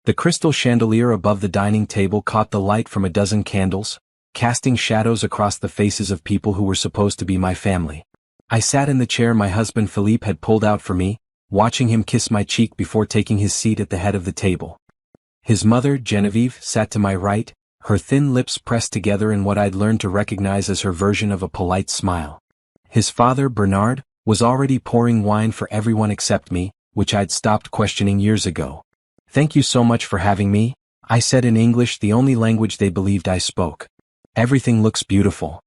The crystal chandelier above the dining table caught the light from a dozen candles, casting shadows across the faces of people who were supposed to be my family. I sat in the chair my husband Philippe had pulled out for me, watching him kiss my cheek before taking his seat at the head of the table. His mother, Genevieve, sat to my right, her thin lips pressed together in what I'd learned to recognize as her version of a polite smile. His father, Bernard, was already pouring wine for everyone except me, which I'd stopped questioning years ago. "Thank you so much for having me," I said in English, the only language they believed I spoke. "Everything looks beautiful."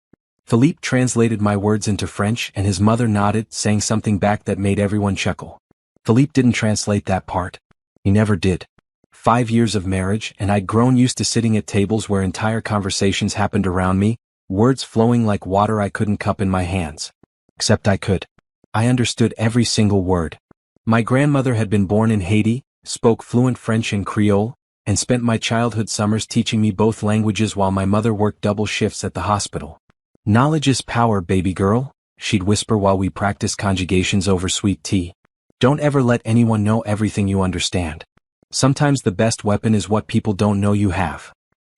Philippe translated my words into French and his mother nodded, saying something back that made everyone chuckle. Philippe didn't translate that part. He never did. 5 years of marriage and I'd grown used to sitting at tables where entire conversations happened around me, words flowing like water I couldn't cup in my hands. Except I could. I understood every single word. My grandmother had been born in Haiti, spoke fluent French and Creole, and spent my childhood summers teaching me both languages while my mother worked double shifts at the hospital. "Knowledge is power, baby girl," she'd whisper while we practiced conjugations over sweet tea. "Don't ever let anyone know everything you understand. Sometimes the best weapon is what people don't know you have."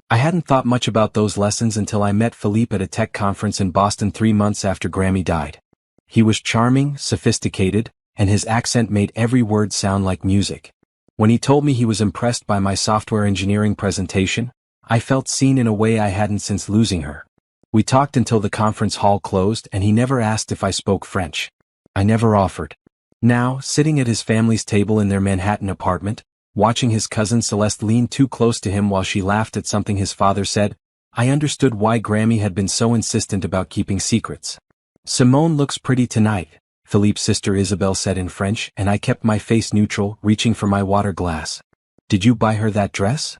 I hadn't thought much about those lessons until I met Philippe at a tech conference in Boston 3 months after Grammy died. He was charming, sophisticated, and his accent made every word sound like music. When he told me he was impressed by my software engineering presentation, I felt seen in a way I hadn't since losing her. We talked until the conference hall closed and he never asked if I spoke French. I never offered. Now, sitting at his family's table in their Manhattan apartment, watching his cousin Celeste lean too close to him while she laughed at something his father said, I understood why Grammy had been so insistent about keeping secrets. "Simone looks pretty tonight," Philippe's sister Isabelle said in French, and I kept my face neutral, reaching for my water glass. "Did you buy her that dress?"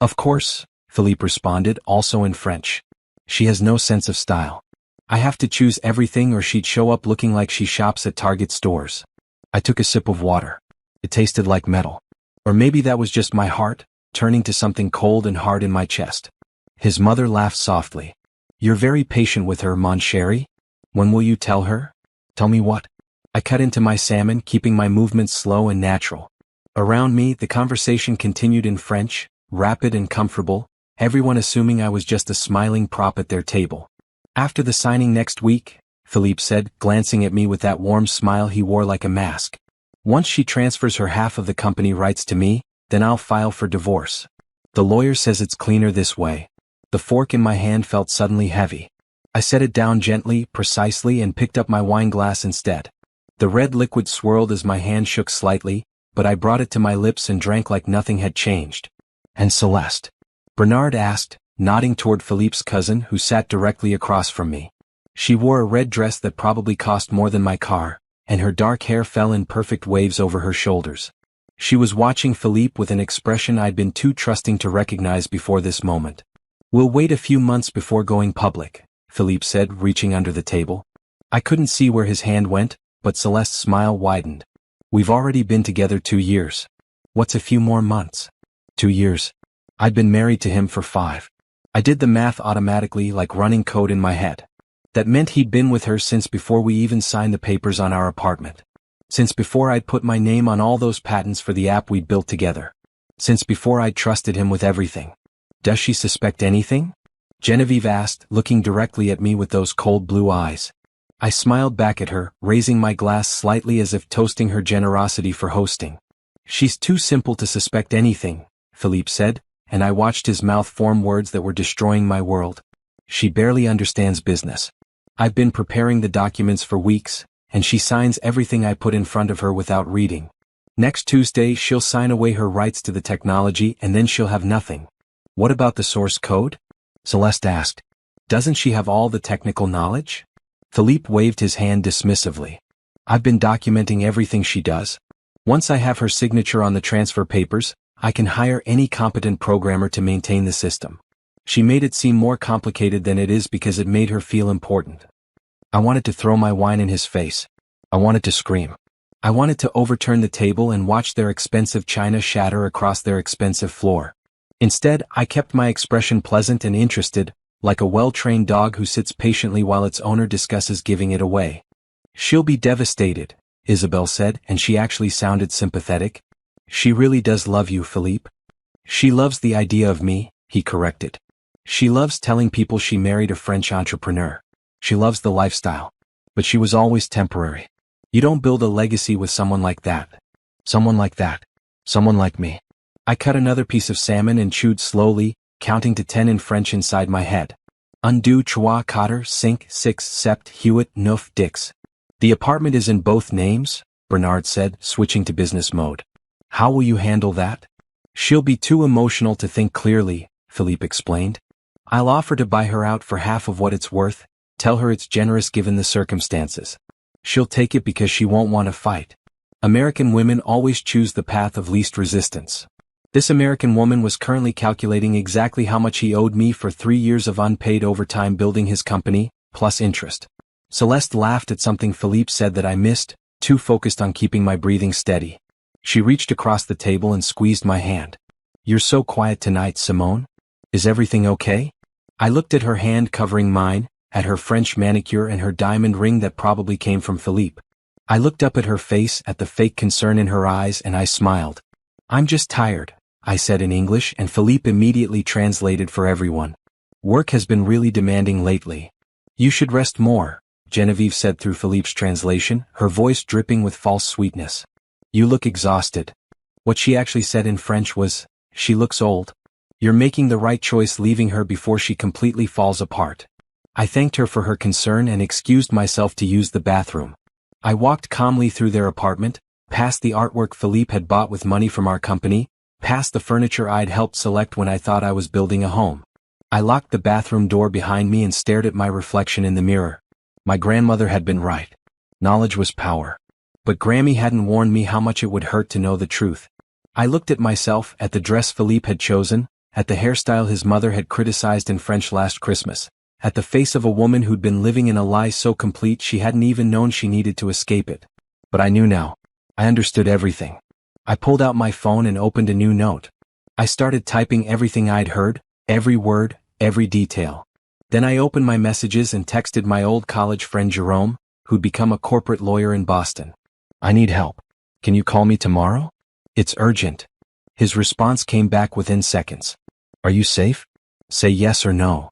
"Of course," Philippe responded, also in French. "She has no sense of style. I have to choose everything or she'd show up looking like she shops at Target stores." I took a sip of water. It tasted like metal. Or maybe that was just my heart, turning to something cold and hard in my chest. His mother laughed softly. "You're very patient with her, mon chéri. When will you tell her?" "Tell me what?" I cut into my salmon, keeping my movements slow and natural. Around me, the conversation continued in French, rapid and comfortable, everyone assuming I was just a smiling prop at their table. "After the signing next week," Philippe said, glancing at me with that warm smile he wore like a mask. "Once she transfers her half of the company rights to me, then I'll file for divorce. The lawyer says it's cleaner this way." The fork in my hand felt suddenly heavy. I set it down gently, precisely, and picked up my wine glass instead. The red liquid swirled as my hand shook slightly, but I brought it to my lips and drank like nothing had changed. "And Celeste?" Bernard asked, nodding toward Philippe's cousin who sat directly across from me. She wore a red dress that probably cost more than my car, and her dark hair fell in perfect waves over her shoulders. She was watching Philippe with an expression I'd been too trusting to recognize before this moment. "We'll wait a few months before going public," Philippe said, reaching under the table. I couldn't see where his hand went, but Celeste's smile widened. "We've already been together 2 years. What's a few more months?" 2 years. I'd been married to him for 5. I did the math automatically, like running code in my head. That meant he'd been with her since before we even signed the papers on our apartment. Since before I'd put my name on all those patents for the app we'd built together. Since before I'd trusted him with everything. "Does she suspect anything?" Genevieve asked, looking directly at me with those cold blue eyes. I smiled back at her, raising my glass slightly as if toasting her generosity for hosting. "She's too simple to suspect anything," Philippe said, and I watched his mouth form words that were destroying my world. "She barely understands business. I've been preparing the documents for weeks, and she signs everything I put in front of her without reading. Next Tuesday she'll sign away her rights to the technology and then she'll have nothing." "What about the source code?" Celeste asked. "Doesn't she have all the technical knowledge?" Philippe waved his hand dismissively. "I've been documenting everything she does. Once I have her signature on the transfer papers, I can hire any competent programmer to maintain the system. She made it seem more complicated than it is because it made her feel important." I wanted to throw my wine in his face. I wanted to scream. I wanted to overturn the table and watch their expensive china shatter across their expensive floor. Instead, I kept my expression pleasant and interested, like a well-trained dog who sits patiently while its owner discusses giving it away. "She'll be devastated," Isabelle said, and she actually sounded sympathetic. "She really does love you, Philippe." She loves the idea of me, he corrected. She loves telling people she married a French entrepreneur. She loves the lifestyle. But she was always temporary. You don't build a legacy with someone like that. Someone like that. Someone like me. I cut another piece of salmon and chewed slowly, counting to 10 in French inside my head. 1, 2, 3, 4, 5, 6, 7, 8, 9, 10. The apartment is in both names, Bernard said, switching to business mode. How will you handle that? She'll be too emotional to think clearly, Philippe explained. I'll offer to buy her out for half of what it's worth, tell her it's generous given the circumstances. She'll take it because she won't want to fight. American women always choose the path of least resistance. This American woman was currently calculating exactly how much he owed me for 3 years of unpaid overtime building his company, plus interest. Celeste laughed at something Philippe said that I missed, too focused on keeping my breathing steady. She reached across the table and squeezed my hand. You're so quiet tonight, Simone. Is everything okay? I looked at her hand covering mine, at her French manicure and her diamond ring that probably came from Philippe. I looked up at her face, at the fake concern in her eyes, and I smiled. I'm just tired, I said in English, and Philippe immediately translated for everyone. Work has been really demanding lately. You should rest more, Genevieve said through Philippe's translation, her voice dripping with false sweetness. You look exhausted. What she actually said in French was, she looks old. You're making the right choice leaving her before she completely falls apart. I thanked her for her concern and excused myself to use the bathroom. I walked calmly through their apartment, past the artwork Philippe had bought with money from our company, past the furniture I'd helped select when I thought I was building a home. I locked the bathroom door behind me and stared at my reflection in the mirror. My grandmother had been right. Knowledge was power. But Grammy hadn't warned me how much it would hurt to know the truth. I looked at myself, at the dress Philippe had chosen, at the hairstyle his mother had criticized in French last Christmas, at the face of a woman who'd been living in a lie so complete she hadn't even known she needed to escape it. But I knew now. I understood everything. I pulled out my phone and opened a new note. I started typing everything I'd heard, every word, every detail. Then I opened my messages and texted my old college friend Jerome, who'd become a corporate lawyer in Boston. I need help. Can you call me tomorrow? It's urgent. His response came back within seconds. Are you safe? Say yes or no.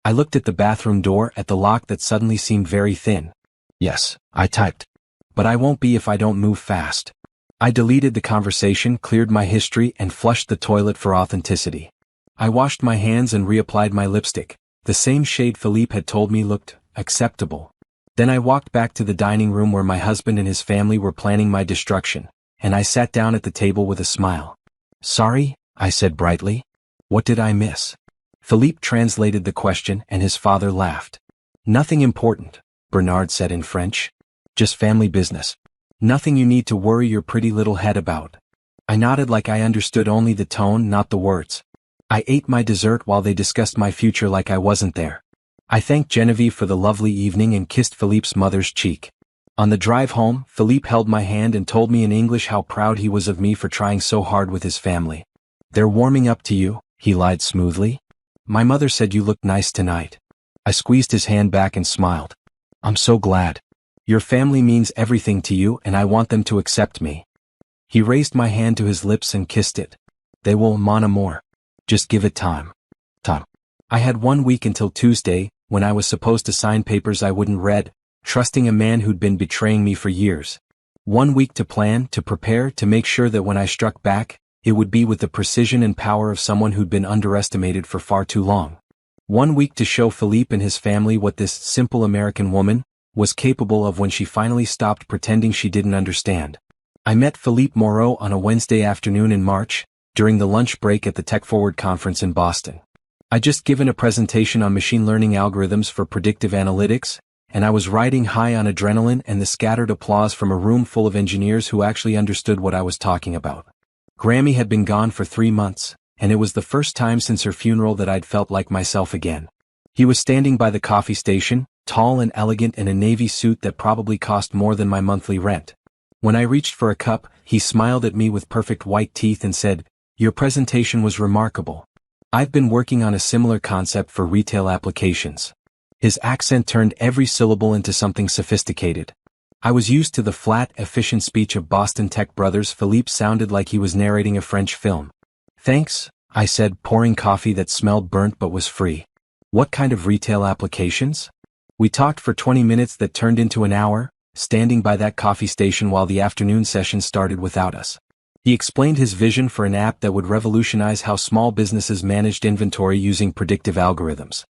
I looked at the bathroom door, at the lock that suddenly seemed very thin. Yes, I typed. But I won't be if I don't move fast. I deleted the conversation, cleared my history, and flushed the toilet for authenticity. I washed my hands and reapplied my lipstick, the same shade Philippe had told me looked acceptable. Then I walked back to the dining room where my husband and his family were planning my destruction, and I sat down at the table with a smile. Sorry, I said brightly. What did I miss? Philippe translated the question and his father laughed. Nothing important, Bernard said in French. Just family business. Nothing you need to worry your pretty little head about. I nodded like I understood only the tone, not the words. I ate my dessert while they discussed my future like I wasn't there. I thanked Genevieve for the lovely evening and kissed Philippe's mother's cheek. On the drive home, Philippe held my hand and told me in English how proud he was of me for trying so hard with his family. They're warming up to you, he lied smoothly. My mother said you looked nice tonight. I squeezed his hand back and smiled. I'm so glad. Your family means everything to you and I want them to accept me. He raised my hand to his lips and kissed it. They will, mon amour. Just give it time. Time. I had 1 week until Tuesday, when I was supposed to sign papers I wouldn't read, trusting a man who'd been betraying me for years. 1 week to plan, to prepare, to make sure that when I struck back, it would be with the precision and power of someone who'd been underestimated for far too long. 1 week to show Philippe and his family what this simple American woman was capable of when she finally stopped pretending she didn't understand. I met Philippe Moreau on a Wednesday afternoon in March, during the lunch break at the Tech Forward conference in Boston. I'd just given a presentation on machine learning algorithms for predictive analytics, and I was riding high on adrenaline and the scattered applause from a room full of engineers who actually understood what I was talking about. Grammy had been gone for 3 months, and it was the first time since her funeral that I'd felt like myself again. He was standing by the coffee station, tall and elegant in a navy suit that probably cost more than my monthly rent. When I reached for a cup, he smiled at me with perfect white teeth and said, "Your presentation was remarkable. I've been working on a similar concept for retail applications." His accent turned every syllable into something sophisticated. I was used to the flat, efficient speech of Boston tech brothers. Philippe sounded like he was narrating a French film. "Thanks, I said, pouring coffee that smelled burnt but was free. What kind of retail applications? We talked for 20 minutes that turned into an hour, standing by that coffee station while the afternoon session started without us. He explained his vision for an app that would revolutionize how small businesses managed inventory using predictive algorithms.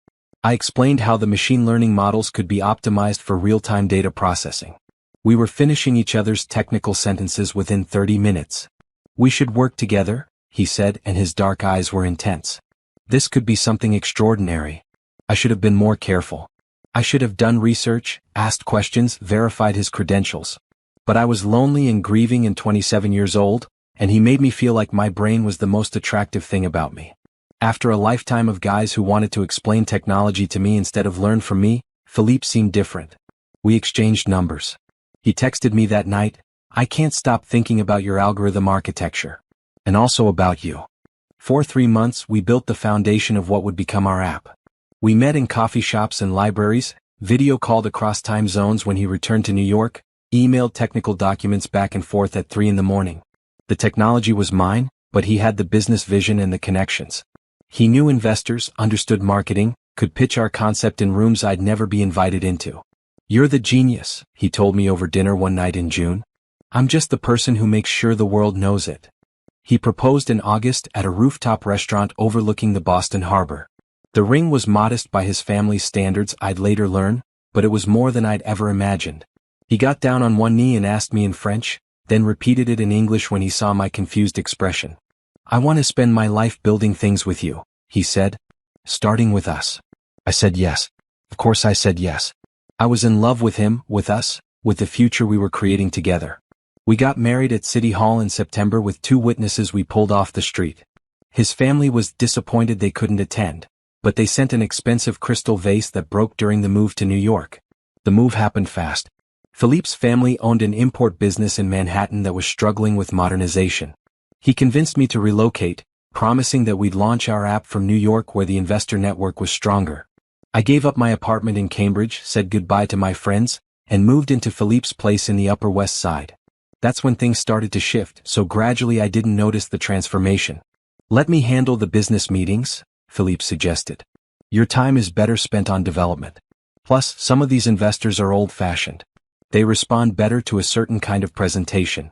I explained how the machine learning models could be optimized for real-time data processing. We were finishing each other's technical sentences within 30 minutes. We should work together, he said, and his dark eyes were intense. This could be something extraordinary. I should have been more careful. I should have done research, asked questions, verified his credentials. But I was lonely and grieving and 27 years old, and he made me feel like my brain was the most attractive thing about me. After a lifetime of guys who wanted to explain technology to me instead of learn from me, Philippe seemed different. We exchanged numbers. He texted me that night, "I can't stop thinking about your algorithm architecture. And also about you." For 3 months we built the foundation of what would become our app. We met in coffee shops and libraries, video called across time zones when he returned to New York, emailed technical documents back and forth at 3 a.m. The technology was mine, but he had the business vision and the connections. He knew investors, understood marketing, could pitch our concept in rooms I'd never be invited into. "You're the genius," he told me over dinner one night in June. "I'm just the person who makes sure the world knows it." He proposed in August at a rooftop restaurant overlooking the Boston Harbor. The ring was modest by his family's standards, I'd later learn, but it was more than I'd ever imagined. He got down on one knee and asked me in French, then repeated it in English when he saw my confused expression. "I want to spend my life building things with you," he said. "Starting with us." I said yes. Of course I said yes. I was in love with him, with us, with the future we were creating together. We got married at City Hall in September with 2 witnesses we pulled off the street. His family was disappointed they couldn't attend, but they sent an expensive crystal vase that broke during the move to New York. The move happened fast. Philippe's family owned an import business in Manhattan that was struggling with modernization. He convinced me to relocate, promising that we'd launch our app from New York where the investor network was stronger. I gave up my apartment in Cambridge, said goodbye to my friends, and moved into Philippe's place in the Upper West Side. That's when things started to shift, so gradually I didn't notice the transformation. "Let me handle the business meetings," Philippe suggested. "Your time is better spent on development. Plus, some of these investors are old-fashioned. They respond better to a certain kind of presentation."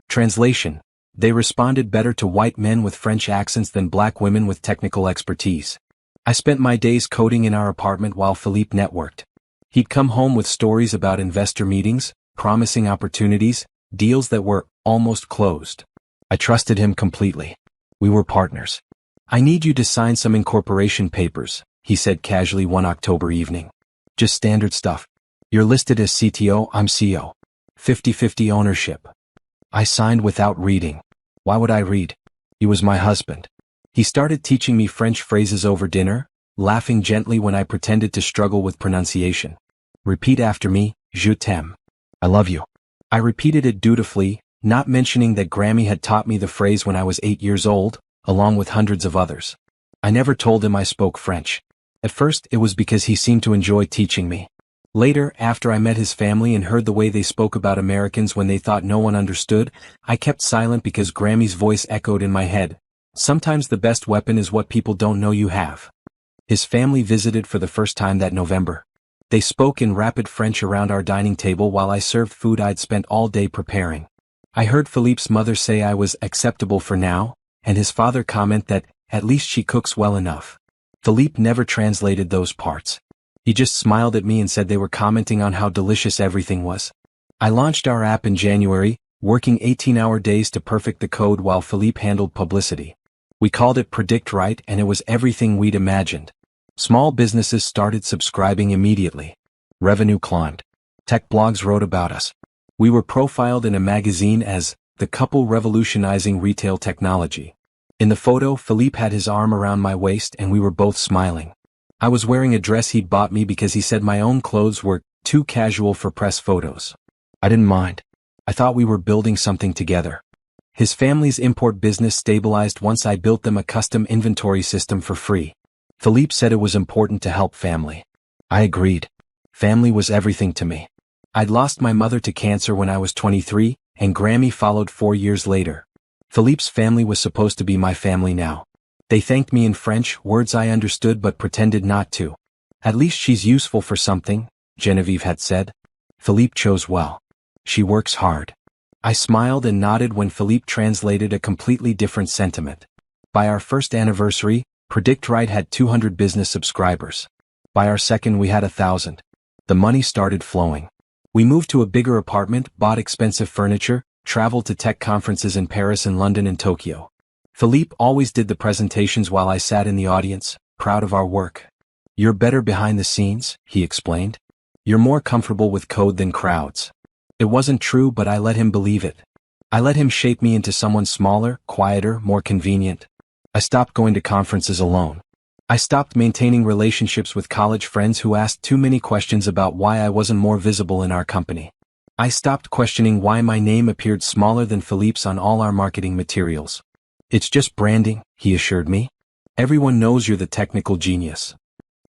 Translation: they responded better to white men with French accents than black women with technical expertise. I spent my days coding in our apartment while Philippe networked. He'd come home with stories about investor meetings, promising opportunities, deals that were almost closed. I trusted him completely. We were partners. "I need you to sign some incorporation papers," he said casually one October evening. "Just standard stuff. You're listed as CTO, I'm CEO. 50-50 ownership." I signed without reading. Why would I read? He was my husband. He started teaching me French phrases over dinner, laughing gently when I pretended to struggle with pronunciation. "Repeat after me, je t'aime. I love you." I repeated it dutifully, not mentioning that Grammy had taught me the phrase when I was 8 years old, along with hundreds of others. I never told him I spoke French. At first, it was because he seemed to enjoy teaching me. Later, after I met his family and heard the way they spoke about Americans when they thought no one understood, I kept silent because Grammy's voice echoed in my head. Sometimes the best weapon is what people don't know you have. His family visited for the first time that November. They spoke in rapid French around our dining table while I served food I'd spent all day preparing. I heard Philippe's mother say I was acceptable for now, and his father comment that, at least she cooks well enough. Philippe never translated those parts. He just smiled at me and said they were commenting on how delicious everything was. I launched our app in January, working 18-hour days to perfect the code while Philippe handled publicity. We called it Predict Wright and it was everything we'd imagined. Small businesses started subscribing immediately. Revenue climbed. Tech blogs wrote about us. We were profiled in a magazine as the couple revolutionizing retail technology. In the photo, Philippe had his arm around my waist and we were both smiling. I was wearing a dress he'd bought me because he said my own clothes were too casual for press photos. I didn't mind. I thought we were building something together. His family's import business stabilized once I built them a custom inventory system for free. Philippe said it was important to help family. I agreed. Family was everything to me. I'd lost my mother to cancer when I was 23, and Grammy followed 4 years later. Philippe's family was supposed to be my family now. They thanked me in French, words I understood but pretended not to. At least she's useful for something, Genevieve had said. Philippe chose well. She works hard. I smiled and nodded when Philippe translated a completely different sentiment. By our first anniversary, Predict Wright had 200 business subscribers. By our second we had 1,000. The money started flowing. We moved to a bigger apartment, bought expensive furniture, traveled to tech conferences in Paris and London and Tokyo. Philippe always did the presentations while I sat in the audience, proud of our work. You're better behind the scenes, he explained. You're more comfortable with code than crowds. It wasn't true, but I let him believe it. I let him shape me into someone smaller, quieter, more convenient. I stopped going to conferences alone. I stopped maintaining relationships with college friends who asked too many questions about why I wasn't more visible in our company. I stopped questioning why my name appeared smaller than Philippe's on all our marketing materials. It's just branding, he assured me. Everyone knows you're the technical genius.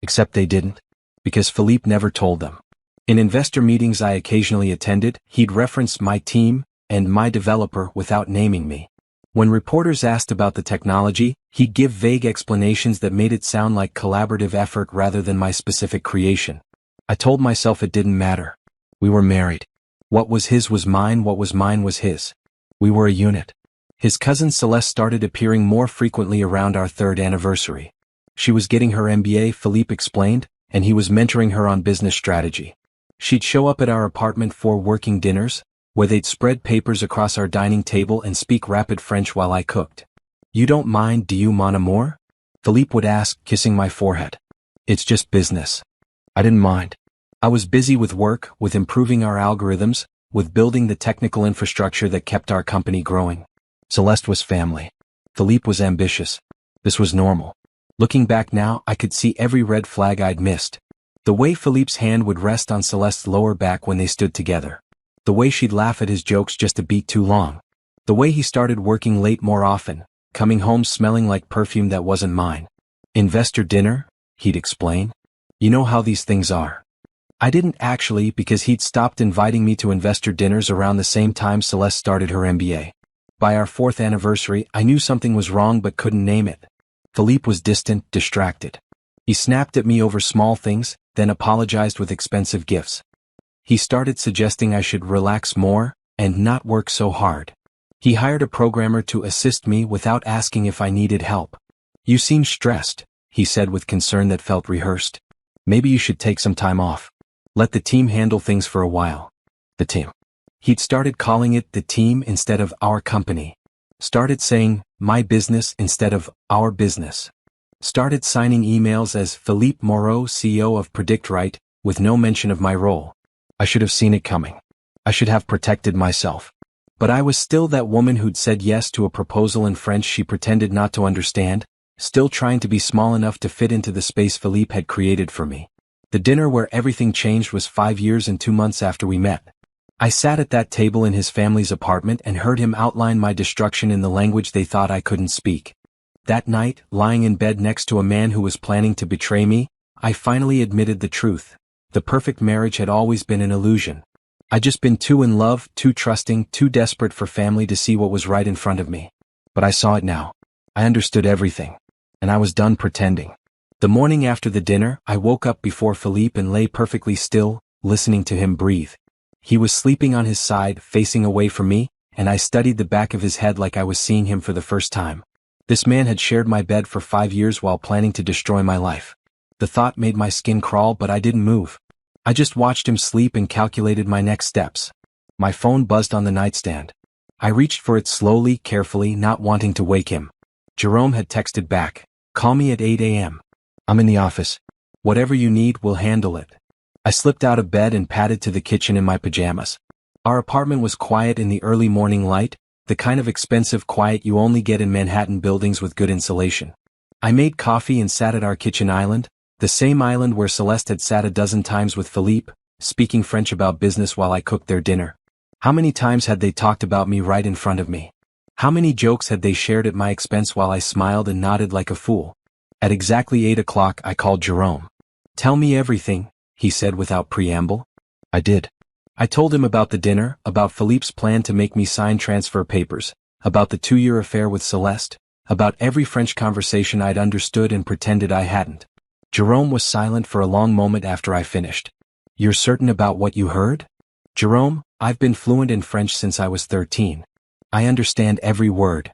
Except they didn't. Because Philippe never told them. In investor meetings I occasionally attended, he'd reference my team and my developer without naming me. When reporters asked about the technology, he'd give vague explanations that made it sound like collaborative effort rather than my specific creation. I told myself it didn't matter. We were married. What was his was mine, what was mine was his. We were a unit. His cousin Celeste started appearing more frequently around our third anniversary. She was getting her MBA, Philippe explained, and he was mentoring her on business strategy. She'd show up at our apartment for working dinners, where they'd spread papers across our dining table and speak rapid French while I cooked. You don't mind, do you, mon amour? Philippe would ask, kissing my forehead. It's just business. I didn't mind. I was busy with work, with improving our algorithms, with building the technical infrastructure that kept our company growing. Celeste was family. Philippe was ambitious. This was normal. Looking back now, I could see every red flag I'd missed. The way Philippe's hand would rest on Celeste's lower back when they stood together. The way she'd laugh at his jokes just a beat too long. The way he started working late more often, coming home smelling like perfume that wasn't mine. Investor dinner, he'd explain. You know how these things are. I didn't actually, because he'd stopped inviting me to investor dinners around the same time Celeste started her MBA. By our fourth anniversary, I knew something was wrong but couldn't name it. Philippe was distant, distracted. He snapped at me over small things, then apologized with expensive gifts. He started suggesting I should relax more and not work so hard. He hired a programmer to assist me without asking if I needed help. You seem stressed, he said with concern that felt rehearsed. Maybe you should take some time off. Let the team handle things for a while. The team. He'd started calling it the team instead of our company. Started saying, my business instead of our business. Started signing emails as Philippe Moreau, CEO of Predict Wright, with no mention of my role. I should have seen it coming. I should have protected myself. But I was still that woman who'd said yes to a proposal in French she pretended not to understand, still trying to be small enough to fit into the space Philippe had created for me. The dinner where everything changed was 5 years and 2 months after we met. I sat at that table in his family's apartment and heard him outline my destruction in the language they thought I couldn't speak. That night, lying in bed next to a man who was planning to betray me, I finally admitted the truth. The perfect marriage had always been an illusion. I'd just been too in love, too trusting, too desperate for family to see what was right in front of me. But I saw it now. I understood everything. And I was done pretending. The morning after the dinner, I woke up before Philippe and lay perfectly still, listening to him breathe. He was sleeping on his side, facing away from me, and I studied the back of his head like I was seeing him for the first time. This man had shared my bed for 5 years while planning to destroy my life. The thought made my skin crawl, but I didn't move. I just watched him sleep and calculated my next steps. My phone buzzed on the nightstand. I reached for it slowly, carefully, not wanting to wake him. Jerome had texted back, "Call me at 8 a.m. I'm in the office. Whatever you need, we'll handle it." I slipped out of bed and padded to the kitchen in my pajamas. Our apartment was quiet in the early morning light, the kind of expensive quiet you only get in Manhattan buildings with good insulation. I made coffee and sat at our kitchen island, the same island where Celeste had sat a dozen times with Philippe, speaking French about business while I cooked their dinner. How many times had they talked about me right in front of me? How many jokes had they shared at my expense while I smiled and nodded like a fool? At exactly 8 o'clock I called Jerome. "Tell me everything," he said without preamble. I did. I told him about the dinner, about Philippe's plan to make me sign transfer papers, about the 2-year affair with Celeste, About every French conversation I'd understood and pretended I hadn't. Jerome was silent for a long moment after I finished. You're certain about what you heard? Jerome, I've been fluent in French since I was 13. I understand every word.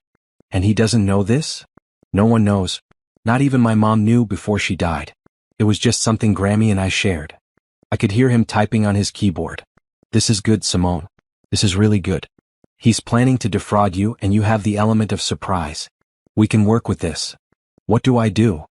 And he doesn't know this? No one knows. Not even my mom knew before she died. It was just something Grammy and I shared. I could hear him typing on his keyboard. This is good, Simone. This is really good. He's planning to defraud you and you have the element of surprise. We can work with this. What do I do?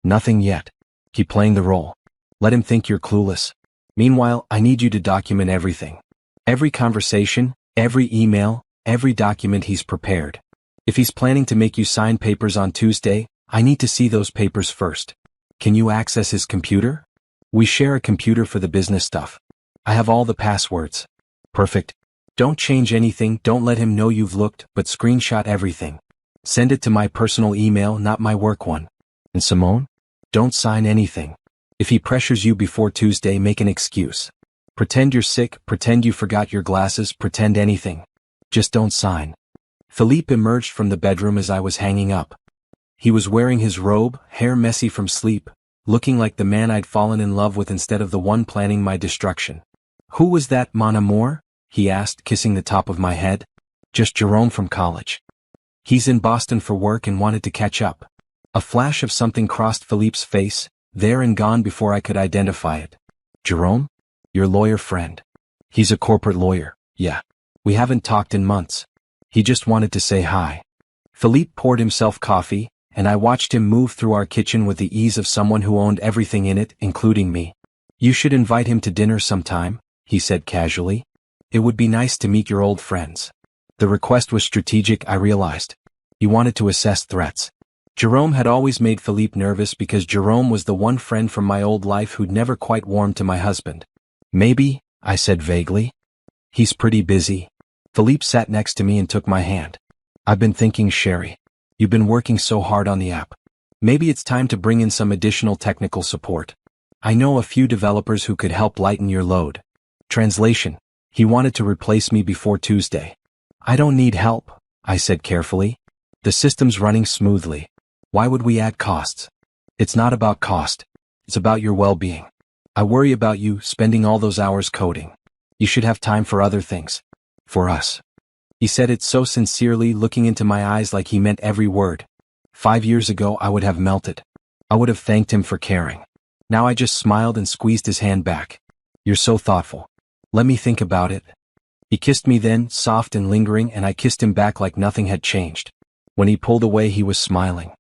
Nothing yet. Keep playing the role. Let him think you're clueless. Meanwhile, I need you to document everything. Every conversation, every email, every document he's prepared. If he's planning to make you sign papers on Tuesday, I need to see those papers first. Can you access his computer? We share a computer for the business stuff. I have all the passwords. Perfect. Don't change anything, don't let him know you've looked, but screenshot everything. Send it to my personal email, not my work one. And Simone? Don't sign anything. If he pressures you before Tuesday, make an excuse. Pretend you're sick, pretend you forgot your glasses, pretend anything. Just don't sign. Philippe emerged from the bedroom as I was hanging up. He was wearing his robe, hair messy from sleep, looking like the man I'd fallen in love with instead of the one planning my destruction. Who was that, mon amour? He asked, kissing the top of my head. Just Jerome from college. He's in Boston for work and wanted to catch up. A flash of something crossed Philippe's face, there and gone before I could identify it. Jerome? Your lawyer friend. He's a corporate lawyer, yeah. We haven't talked in months. He just wanted to say hi. Philippe poured himself coffee, and I watched him move through our kitchen with the ease of someone who owned everything in it, including me. You should invite him to dinner sometime, he said casually. It would be nice to meet your old friends. The request was strategic, I realized. He wanted to assess threats. Jerome had always made Philippe nervous because Jerome was the one friend from my old life who'd never quite warmed to my husband. Maybe, I said vaguely. He's pretty busy. Philippe sat next to me and took my hand. I've been thinking, Sherry. You've been working so hard on the app. Maybe it's time to bring in some additional technical support. I know a few developers who could help lighten your load. Translation. He wanted to replace me before Tuesday. I don't need help, I said carefully. The system's running smoothly. Why would we add costs? It's not about cost. It's about your well-being. I worry about you spending all those hours coding. You should have time for other things. For us. He said it so sincerely, looking into my eyes like he meant every word. 5 years ago I would have melted. I would have thanked him for caring. Now I just smiled and squeezed his hand back. You're so thoughtful. Let me think about it. He kissed me then, soft and lingering, and I kissed him back like nothing had changed. When he pulled away he was smiling.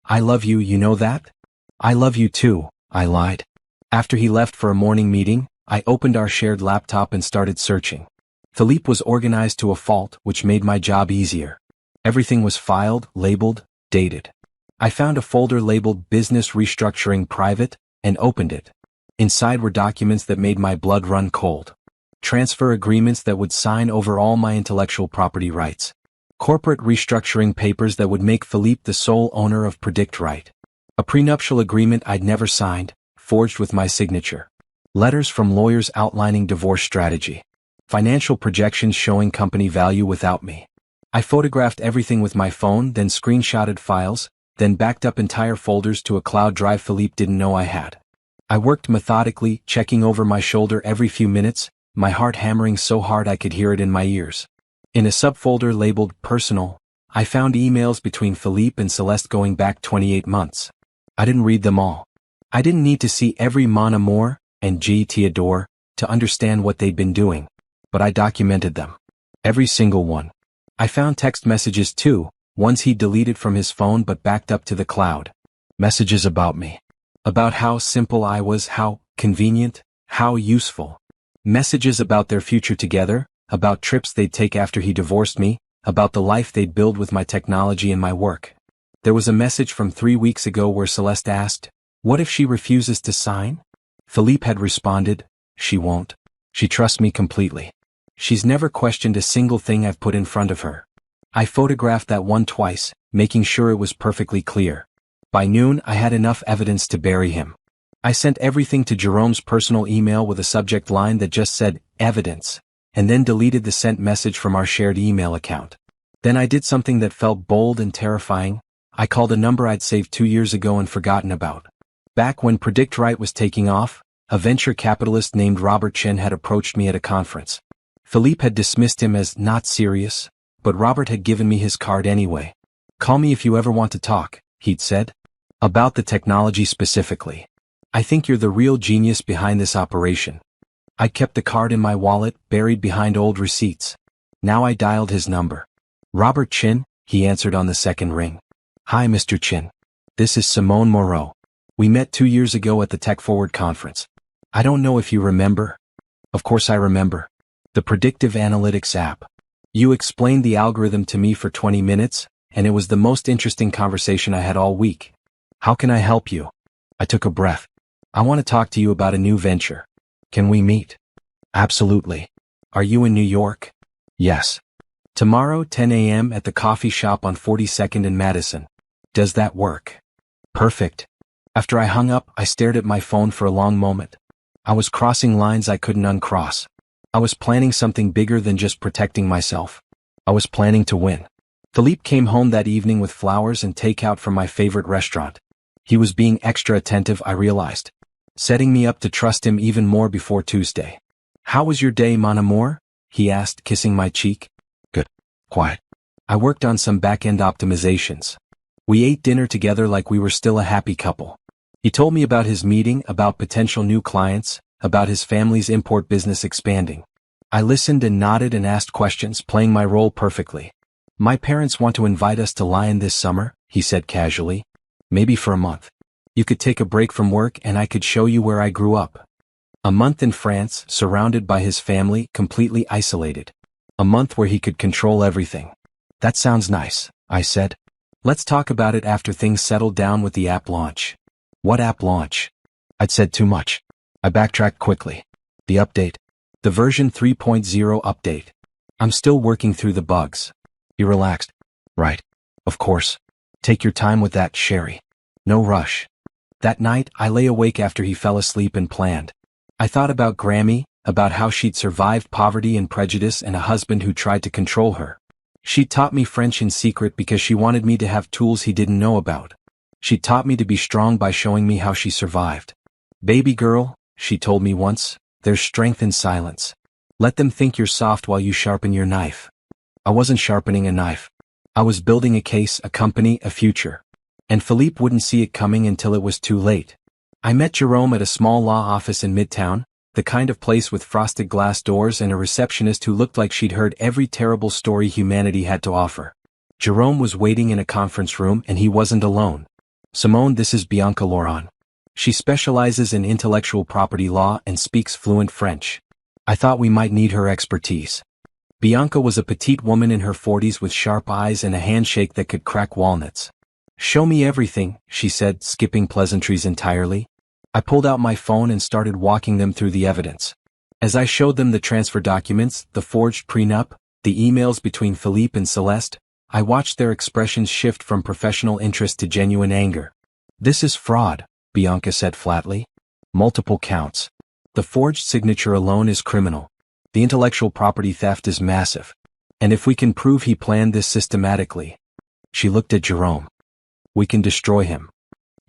I love you, you know that? I love you too, I lied. After he left for a morning meeting, I opened our shared laptop and started searching. Philippe was organized to a fault, which made my job easier. Everything was filed, labeled, dated. I found a folder labeled Business Restructuring Private, and opened it. Inside were documents that made my blood run cold. Transfer agreements that would sign over all my intellectual property rights. Corporate restructuring papers that would make Philippe the sole owner of Predict Wright. A prenuptial agreement I'd never signed, forged with my signature. Letters from lawyers outlining divorce strategy. Financial projections showing company value without me. I photographed everything with my phone, then screenshotted files, then backed up entire folders to a cloud drive Philippe didn't know I had. I worked methodically, checking over my shoulder every few minutes, my heart hammering so hard I could hear it in my ears. In a subfolder labeled Personal, I found emails between Philippe and Celeste going back 28 months. I didn't read them all. I didn't need to see every mon amour and G Theodore to understand what they'd been doing, but I documented them. Every single one. I found text messages too, ones he'd deleted from his phone but backed up to the cloud. Messages about me. About how simple I was, how convenient, how useful. Messages about their future together, about trips they'd take after he divorced me, about the life they'd build with my technology and my work. There was a message from 3 weeks ago where Celeste asked, "What if she refuses to sign?" Philippe had responded, "She won't. She trusts me completely. She's never questioned a single thing I've put in front of her." I photographed that one twice, making sure it was perfectly clear. By noon I had enough evidence to bury him. I sent everything to Jerome's personal email with a subject line that just said, "Evidence," and then deleted the sent message from our shared email account. Then I did something that felt bold and terrifying. I called a number I'd saved 2 years ago and forgotten about. Back when Predict Wright was taking off, a venture capitalist named Robert Chen had approached me at a conference. Philippe had dismissed him as not serious, but Robert had given me his card anyway. Call me if you ever want to talk, he'd said. About the technology specifically. I think you're the real genius behind this operation. I kept the card in my wallet, buried behind old receipts. Now I dialed his number. Robert Chin, he answered on the second ring. Hi Mr. Chin. This is Simone Moreau. We met 2 years ago at the Tech Forward conference. I don't know if you remember. Of course I remember. The predictive analytics app. You explained the algorithm to me for 20 minutes, and it was the most interesting conversation I had all week. How can I help you? I took a breath. I want to talk to you about a new venture. Can we meet? Absolutely. Are you in New York? Yes. Tomorrow 10 a.m. at the coffee shop on 42nd and Madison. Does that work? Perfect. After I hung up, I stared at my phone for a long moment. I was crossing lines I couldn't uncross. I was planning something bigger than just protecting myself. I was planning to win. Philippe came home that evening with flowers and takeout from my favorite restaurant. He was being extra attentive, I realized. Setting me up to trust him even more before Tuesday. How was your day, mon amour? He asked, kissing my cheek. Good. Quiet. I worked on some back-end optimizations. We ate dinner together like we were still a happy couple. He told me about his meeting, about potential new clients, about his family's import business expanding. I listened and nodded and asked questions, playing my role perfectly. My parents want to invite us to Lyon this summer, he said casually. Maybe for a month. You could take a break from work and I could show you where I grew up. A month in France, surrounded by his family, completely isolated. A month where he could control everything. That sounds nice, I said. Let's talk about it after things settle down with the app launch. What app launch? I'd said too much. I backtracked quickly. The update. The version 3.0 update. I'm still working through the bugs. He relaxed. Right. Of course. Take your time with that, Sherry. No rush. That night, I lay awake after he fell asleep and planned. I thought about Grammy, about how she'd survived poverty and prejudice and a husband who tried to control her. She taught me French in secret because she wanted me to have tools he didn't know about. She taught me to be strong by showing me how she survived. Baby girl, she told me once, there's strength in silence. Let them think you're soft while you sharpen your knife. I wasn't sharpening a knife. I was building a case, a company, a future. And Philippe wouldn't see it coming until it was too late. I met Jerome at a small law office in Midtown, the kind of place with frosted glass doors and a receptionist who looked like she'd heard every terrible story humanity had to offer. Jerome was waiting in a conference room and he wasn't alone. Simone, this is Bianca Laurent. She specializes in intellectual property law and speaks fluent French. I thought we might need her expertise. Bianca was a petite woman in her 40s with sharp eyes and a handshake that could crack walnuts. Show me everything, she said, skipping pleasantries entirely. I pulled out my phone and started walking them through the evidence. As I showed them the transfer documents, the forged prenup, the emails between Philippe and Celeste, I watched their expressions shift from professional interest to genuine anger. This is fraud, Bianca said flatly. Multiple counts. The forged signature alone is criminal. The intellectual property theft is massive. And if we can prove he planned this systematically. She looked at Jerome. We can destroy him.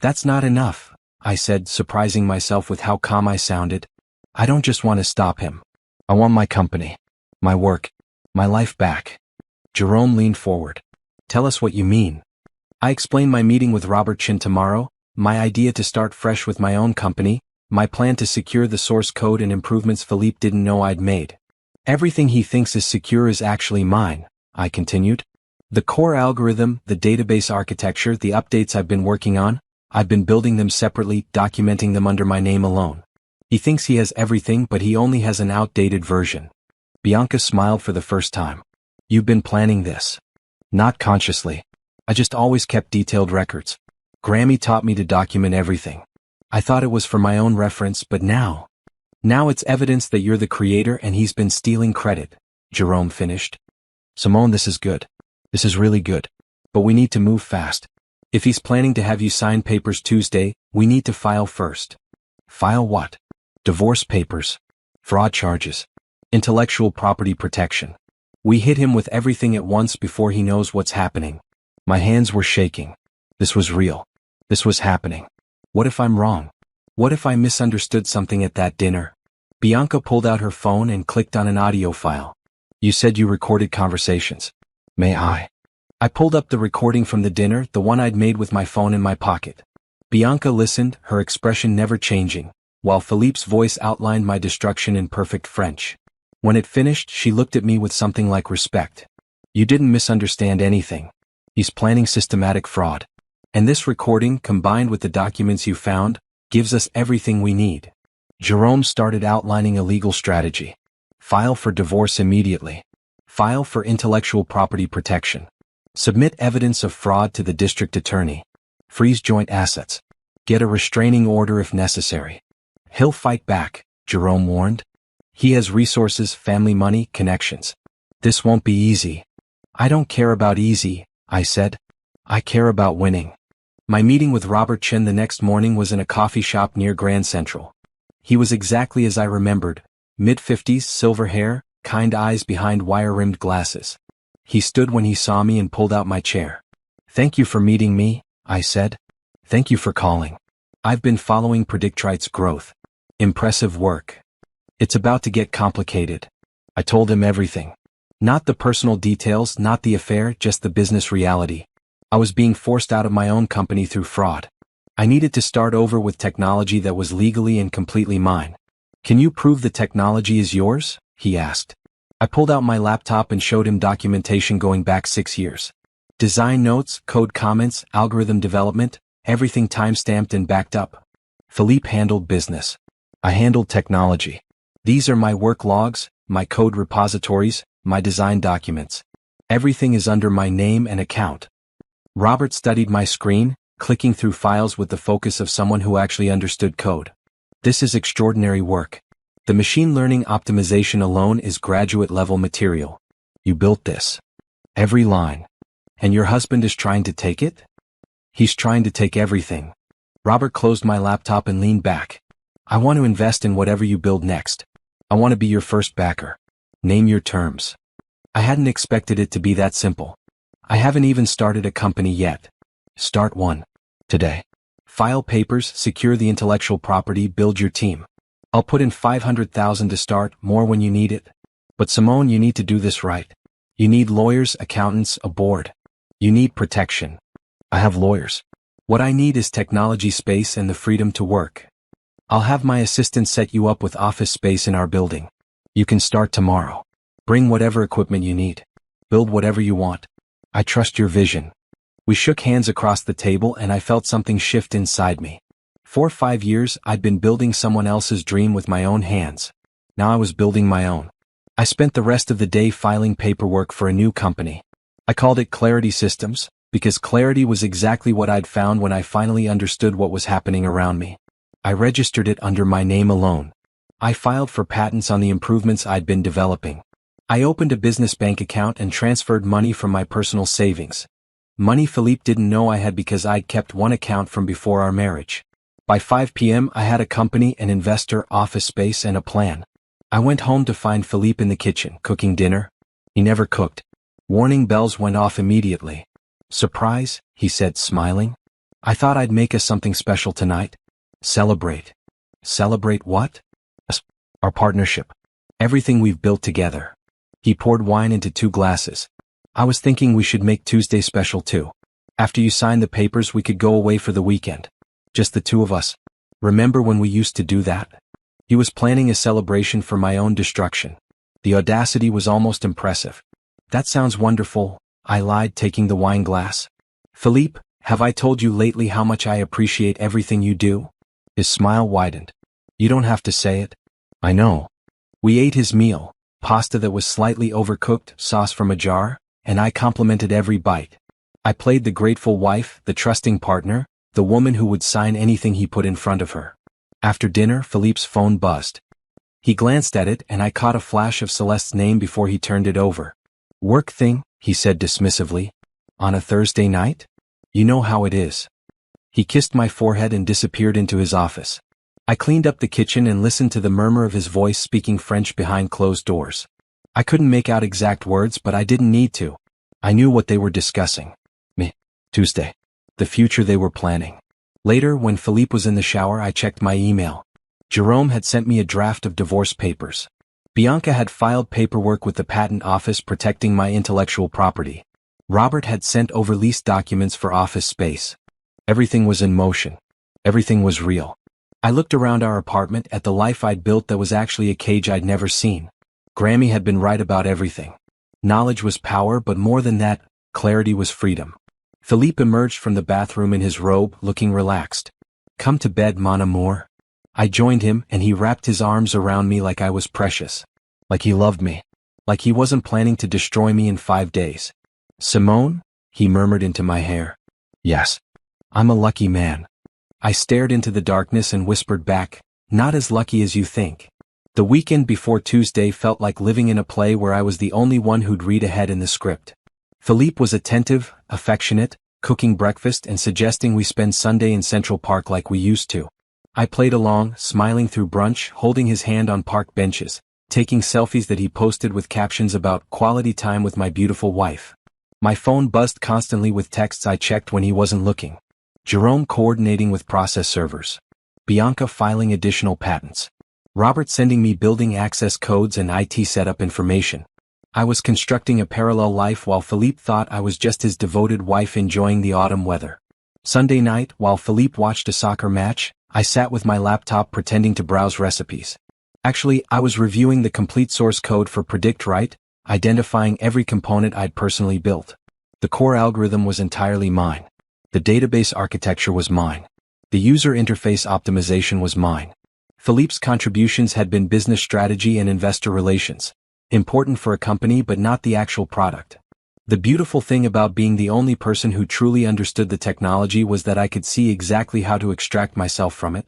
That's not enough, I said, surprising myself with how calm I sounded. I don't just want to stop him. I want my company, my work, my life back. Jerome leaned forward. Tell us what you mean. I explained my meeting with Robert Chin tomorrow, my idea to start fresh with my own company, my plan to secure the source code and improvements Philippe didn't know I'd made. Everything he thinks is secure is actually mine, I continued. The core algorithm, the database architecture, the updates I've been working on, I've been building them separately, documenting them under my name alone. He thinks he has everything, but he only has an outdated version. Bianca smiled for the first time. You've been planning this. Not consciously. I just always kept detailed records. Grammy taught me to document everything. I thought it was for my own reference, but now it's evidence that you're the creator and he's been stealing credit, Jerome finished. Simone, this is good. This is really good. But we need to move fast. If he's planning to have you sign papers Tuesday, we need to file first. File what? Divorce papers. Fraud charges. Intellectual property protection. We hit him with everything at once before he knows what's happening. My hands were shaking. This was real. This was happening. What if I'm wrong? What if I misunderstood something at that dinner? Bianca pulled out her phone and clicked on an audio file. You said you recorded conversations. May I? I pulled up the recording from the dinner, the one I'd made with my phone in my pocket. Bianca listened, her expression never changing, while Philippe's voice outlined my destruction in perfect French. When it finished, she looked at me with something like respect. You didn't misunderstand anything. He's planning systematic fraud. And this recording, combined with the documents you found, gives us everything we need. Jerome started outlining a legal strategy. File for divorce immediately. File for intellectual property protection. Submit evidence of fraud to the district attorney. Freeze joint assets. Get a restraining order if necessary. He'll fight back, Jerome warned. He has resources, family money, connections. This won't be easy. I don't care about easy, I said. I care about winning. My meeting with Robert Chen the next morning was in a coffee shop near Grand Central. He was exactly as I remembered, mid-50s, silver hair, kind eyes behind wire-rimmed glasses. He stood when he saw me and pulled out my chair. Thank you for meeting me, I said. Thank you for calling. I've been following Predict Wright's growth. Impressive work. It's about to get complicated. I told him everything. Not the personal details, not the affair, just the business reality. I was being forced out of my own company through fraud. I needed to start over with technology that was legally and completely mine. Can you prove the technology is yours? He asked. I pulled out my laptop and showed him documentation going back 6 years. Design notes, code comments, algorithm development, everything time-stamped and backed up. Philippe handled business. I handled technology. These are my work logs, my code repositories, my design documents. Everything is under my name and account. Robert studied my screen, clicking through files with the focus of someone who actually understood code. This is extraordinary work. The machine learning optimization alone is graduate-level material. You built this. Every line. And your husband is trying to take it? He's trying to take everything. Robert closed my laptop and leaned back. I want to invest in whatever you build next. I want to be your first backer. Name your terms. I hadn't expected it to be that simple. I haven't even started a company yet. Start one. Today. File papers, secure the intellectual property, build your team. I'll put in $500,000 to start, more when you need it. But Simone, you need to do this right. You need lawyers, accountants, a board. You need protection. I have lawyers. What I need is technology space and the freedom to work. I'll have my assistant set you up with office space in our building. You can start tomorrow. Bring whatever equipment you need. Build whatever you want. I trust your vision. We shook hands across the table and I felt something shift inside me. For 5 years, I'd been building someone else's dream with my own hands. Now I was building my own. I spent the rest of the day filing paperwork for a new company. I called it Clarity Systems, because clarity was exactly what I'd found when I finally understood what was happening around me. I registered it under my name alone. I filed for patents on the improvements I'd been developing. I opened a business bank account and transferred money from my personal savings. Money Philippe didn't know I had because I'd kept one account from before our marriage. By 5 p.m. I had a company, an investor, office space, and a plan. I went home to find Philippe in the kitchen, cooking dinner. He never cooked. Warning bells went off immediately. Surprise, he said, smiling. I thought I'd make us something special tonight. Celebrate. Celebrate what? Our partnership. Everything we've built together. He poured wine into 2 glasses. I was thinking we should make Tuesday special too. After you sign the papers, we could go away for the weekend. Just the 2 of us. Remember when we used to do that? He was planning a celebration for my own destruction. The audacity was almost impressive. That sounds wonderful, I lied, taking the wine glass. Philippe, have I told you lately how much I appreciate everything you do? His smile widened. You don't have to say it. I know. We ate his meal, pasta that was slightly overcooked, sauce from a jar, and I complimented every bite. I played the grateful wife, the trusting partner, the woman who would sign anything he put in front of her. After dinner, Philippe's phone buzzed. He glanced at it and I caught a flash of Celeste's name before he turned it over. Work thing, he said dismissively. On a Thursday night? You know how it is. He kissed my forehead and disappeared into his office. I cleaned up the kitchen and listened to the murmur of his voice speaking French behind closed doors. I couldn't make out exact words, but I didn't need to. I knew what they were discussing. Me. Tuesday. the future they were planning. Later, when Philippe was in the shower, I checked my email. Jerome had sent me a draft of divorce papers. Bianca had filed paperwork with the patent office protecting my intellectual property. Robert had sent over lease documents for office space. Everything was in motion. Everything was real. I looked around our apartment at the life I'd built that was actually a cage I'd never seen. Grammy had been right about everything. Knowledge was power, but more than that, clarity was freedom. Philippe emerged from the bathroom in his robe, looking relaxed. "Come to bed, mon amour." I joined him, and he wrapped his arms around me like I was precious. Like he loved me. Like he wasn't planning to destroy me in 5 days. "Simone?" he murmured into my hair. "Yes. I'm a lucky man." I stared into the darkness and whispered back, "Not as lucky as you think." The weekend before Tuesday felt like living in a play where I was the only one who'd read ahead in the script. Philippe was attentive, affectionate, cooking breakfast and suggesting we spend Sunday in Central Park like we used to. I played along, smiling through brunch, holding his hand on park benches, taking selfies that he posted with captions about quality time with my beautiful wife. My phone buzzed constantly with texts I checked when he wasn't looking. Jerome coordinating with process servers. Bianca filing additional patents. Robert sending me building access codes and IT setup information. I was constructing a parallel life while Philippe thought I was just his devoted wife enjoying the autumn weather. Sunday night, while Philippe watched a soccer match, I sat with my laptop pretending to browse recipes. Actually, I was reviewing the complete source code for Predict Wright, identifying every component I'd personally built. The core algorithm was entirely mine. The database architecture was mine. The user interface optimization was mine. Philippe's contributions had been business strategy and investor relations. Important for a company but not the actual product. The beautiful thing about being the only person who truly understood the technology was that I could see exactly how to extract myself from it.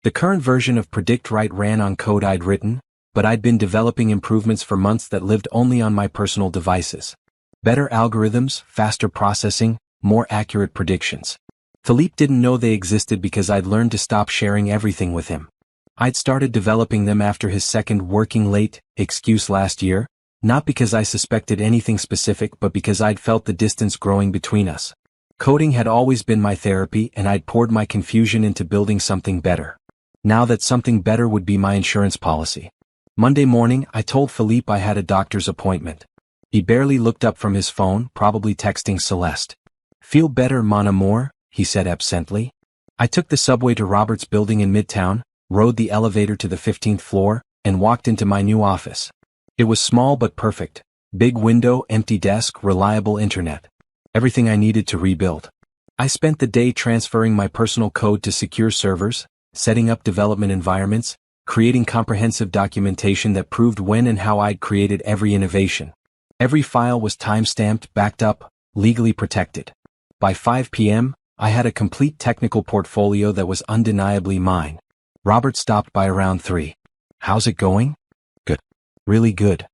The current version of Predict Wright ran on code I'd written, but I'd been developing improvements for months that lived only on my personal devices. Better algorithms, faster processing, more accurate predictions. Philippe didn't know they existed because I'd learned to stop sharing everything with him. I'd started developing them after his second working late excuse last year, not because I suspected anything specific but because I'd felt the distance growing between us. Coding had always been my therapy and I'd poured my confusion into building something better. Now that something better would be my insurance policy. Monday morning, I told Philippe I had a doctor's appointment. He barely looked up from his phone, probably texting Celeste. "Feel better, mon amour," he said absently. I took the subway to Robert's building in Midtown, rode the elevator to the 15th floor, and walked into my new office. It was small but perfect. Big window, empty desk, reliable internet. Everything I needed to rebuild. I spent the day transferring my personal code to secure servers, setting up development environments, creating comprehensive documentation that proved when and how I'd created every innovation. Every file was time-stamped, backed up, legally protected. By 5 p.m., I had a complete technical portfolio that was undeniably mine. Robert stopped by around 3. "How's it going?" "Good. Really good."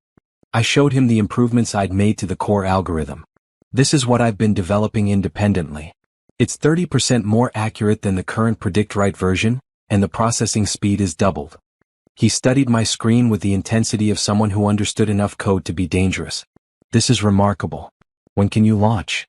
I showed him the improvements I'd made to the core algorithm. "This is what I've been developing independently. It's 30% more accurate than the current Predict Wright version, and the processing speed is doubled." He studied my screen with the intensity of someone who understood enough code to be dangerous. "This is remarkable. When can you launch?"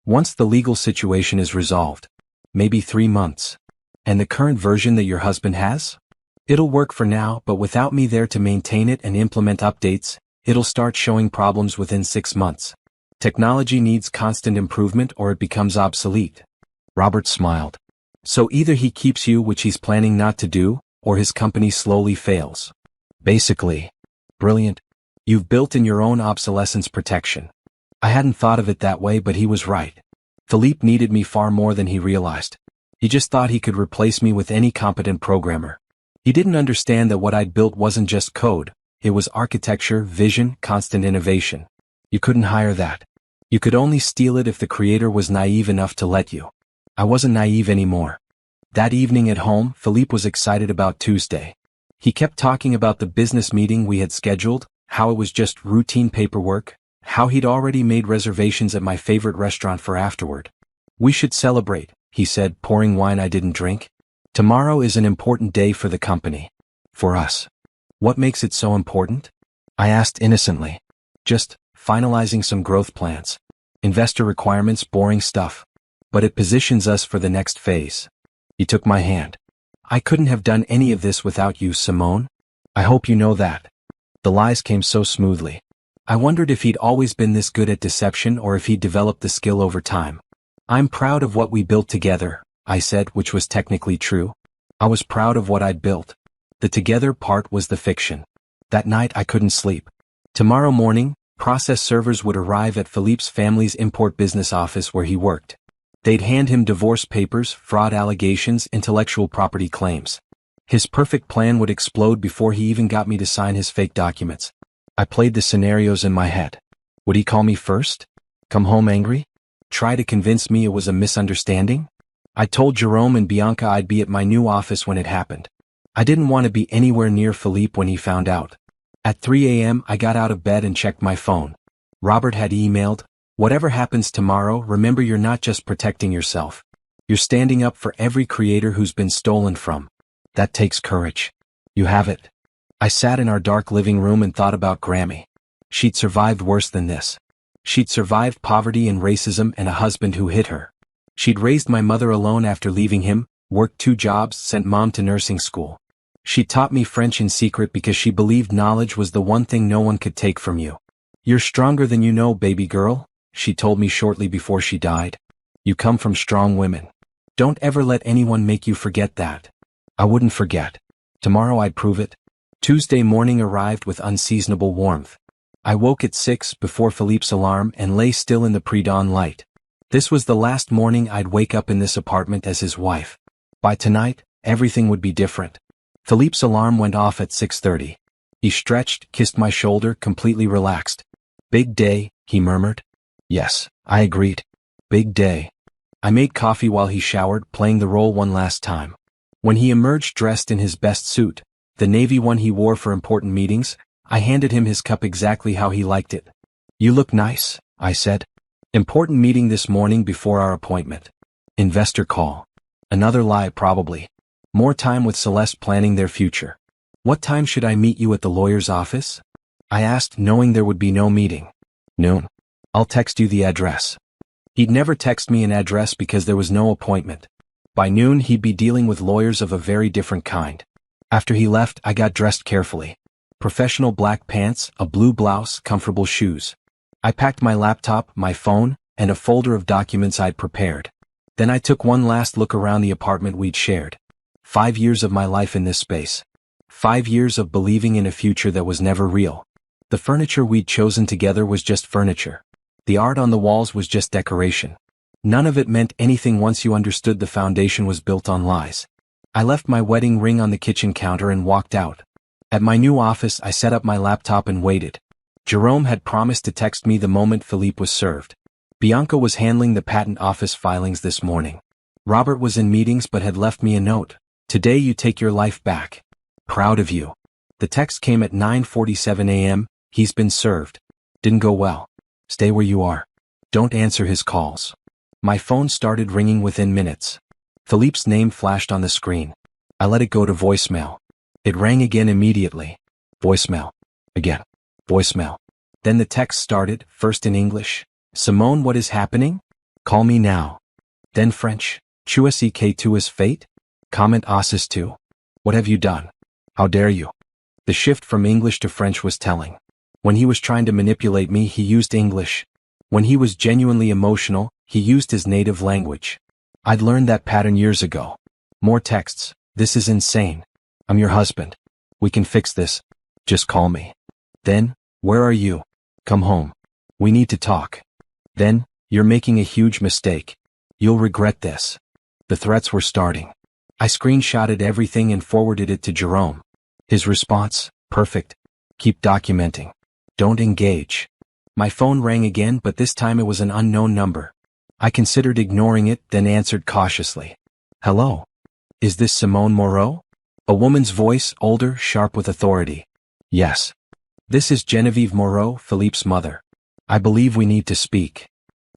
"Once the legal situation is resolved. Maybe 3 months. "And the current version that your husband has?" "It'll work for now, but without me there to maintain it and implement updates, it'll start showing problems within 6 months. Technology needs constant improvement or it becomes obsolete." Robert smiled. "So either he keeps you, which he's planning not to do, or his company slowly fails." "Basically." "Brilliant. You've built in your own obsolescence protection." I hadn't thought of it that way, but he was right. Philippe needed me far more than he realized. He just thought he could replace me with any competent programmer. He didn't understand that what I'd built wasn't just code, it was architecture, vision, constant innovation. You couldn't hire that. You could only steal it if the creator was naive enough to let you. I wasn't naive anymore. That evening at home, Philippe was excited about Tuesday. He kept talking about the business meeting we had scheduled, how it was just routine paperwork, how he'd already made reservations at my favorite restaurant for afterward. "We should celebrate," he said, pouring wine I didn't drink. "Tomorrow is an important day for the company. For us." "What makes it so important?" I asked innocently. "Just finalizing some growth plans. Investor requirements, boring stuff." but it positions us for the next phase. He took my hand. I couldn't have done any of this without you, Simone. I hope you know that. The lies came so smoothly. I wondered if he'd always been this good at deception or if he'd developed the skill over time. I'm proud of what we built together, I said, which was technically true. I was proud of what I'd built. The together part was the fiction. That night I couldn't sleep. Tomorrow morning, process servers would arrive at Philippe's family's import business office where he worked. They'd hand him divorce papers, fraud allegations, intellectual property claims. His perfect plan would explode before he even got me to sign his fake documents. I played the scenarios in my head. Would he call me first? Come home angry? Try to convince me it was a misunderstanding? I told Jerome and Bianca I'd be at my new office when it happened. I didn't want to be anywhere near Philippe when he found out. At 3 a.m. I got out of bed and checked my phone. Robert had emailed, "Whatever happens tomorrow, remember you're not just protecting yourself. You're standing up for every creator who's been stolen from. That takes courage. You have it." I sat in our dark living room and thought about Grammy. She'd survived worse than this. She'd survived poverty and racism and a husband who hit her. She'd raised my mother alone after leaving him, worked 2 jobs, sent mom to nursing school. She taught me French in secret because she believed knowledge was the one thing no one could take from you. "You're stronger than you know, baby girl," she told me shortly before she died. "You come from strong women. Don't ever let anyone make you forget that." I wouldn't forget. Tomorrow I'd prove it. Tuesday morning arrived with unseasonable warmth. I woke at 6 before Philippe's alarm and lay still in the pre-dawn light. This was the last morning I'd wake up in this apartment as his wife. By tonight, everything would be different. Philippe's alarm went off at 6:30. He stretched, kissed my shoulder, completely relaxed. "Big day," he murmured. Yes, I agreed. Big day. I made coffee while he showered, playing the role one last time. When he emerged dressed in his best suit, the navy one he wore for important meetings, I handed him his cup exactly how he liked it. "You look nice," I said. "Important meeting this morning before our appointment. Investor call." Another lie probably. More time with Celeste planning their future. "What time should I meet you at the lawyer's office?" I asked, knowing there would be no meeting. "Noon. I'll text you the address." He'd never text me an address because there was no appointment. By noon he'd be dealing with lawyers of a very different kind. After he left, I got dressed carefully. Professional black pants, a blue blouse, comfortable shoes. I packed my laptop, my phone, and a folder of documents I'd prepared. Then I took one last look around the apartment we'd shared. 5 years of my life in this space. 5 years of believing in a future that was never real. The furniture we'd chosen together was just furniture. The art on the walls was just decoration. None of it meant anything once you understood the foundation was built on lies. I left my wedding ring on the kitchen counter and walked out. At my new office, I set up my laptop and waited. Jerome had promised to text me the moment Philippe was served. Bianca was handling the patent office filings this morning. Robert was in meetings but had left me a note. "Today you take your life back. Proud of you." The text came at 9:47 a.m. "He's been served. Didn't go well. Stay where you are. Don't answer his calls." My phone started ringing within minutes. Philippe's name flashed on the screen. I let it go to voicemail. It rang again immediately. Voicemail. Again. Voicemail. Then the text started, first in English. "Simone, what is happening? Call me now." Then French. "Tu sais que tu es fate? Comment assis tu? What have you done? How dare you?" The shift from English to French was telling. When he was trying to manipulate me, he used English. When he was genuinely emotional, he used his native language. I'd learned that pattern years ago. More texts. "This is insane. I'm your husband. We can fix this. Just call me." Then, "Where are you? Come home. We need to talk." Then, "You're making a huge mistake. You'll regret this." The threats were starting. I screenshotted everything and forwarded it to Jerome. His response, "Perfect. Keep documenting. Don't engage." My phone rang again, but this time it was an unknown number. I considered ignoring it, then answered cautiously. "Hello? Is this Simone Moreau?" A woman's voice, older, sharp with authority. "Yes. This is Genevieve Moreau, Philippe's mother. I believe we need to speak."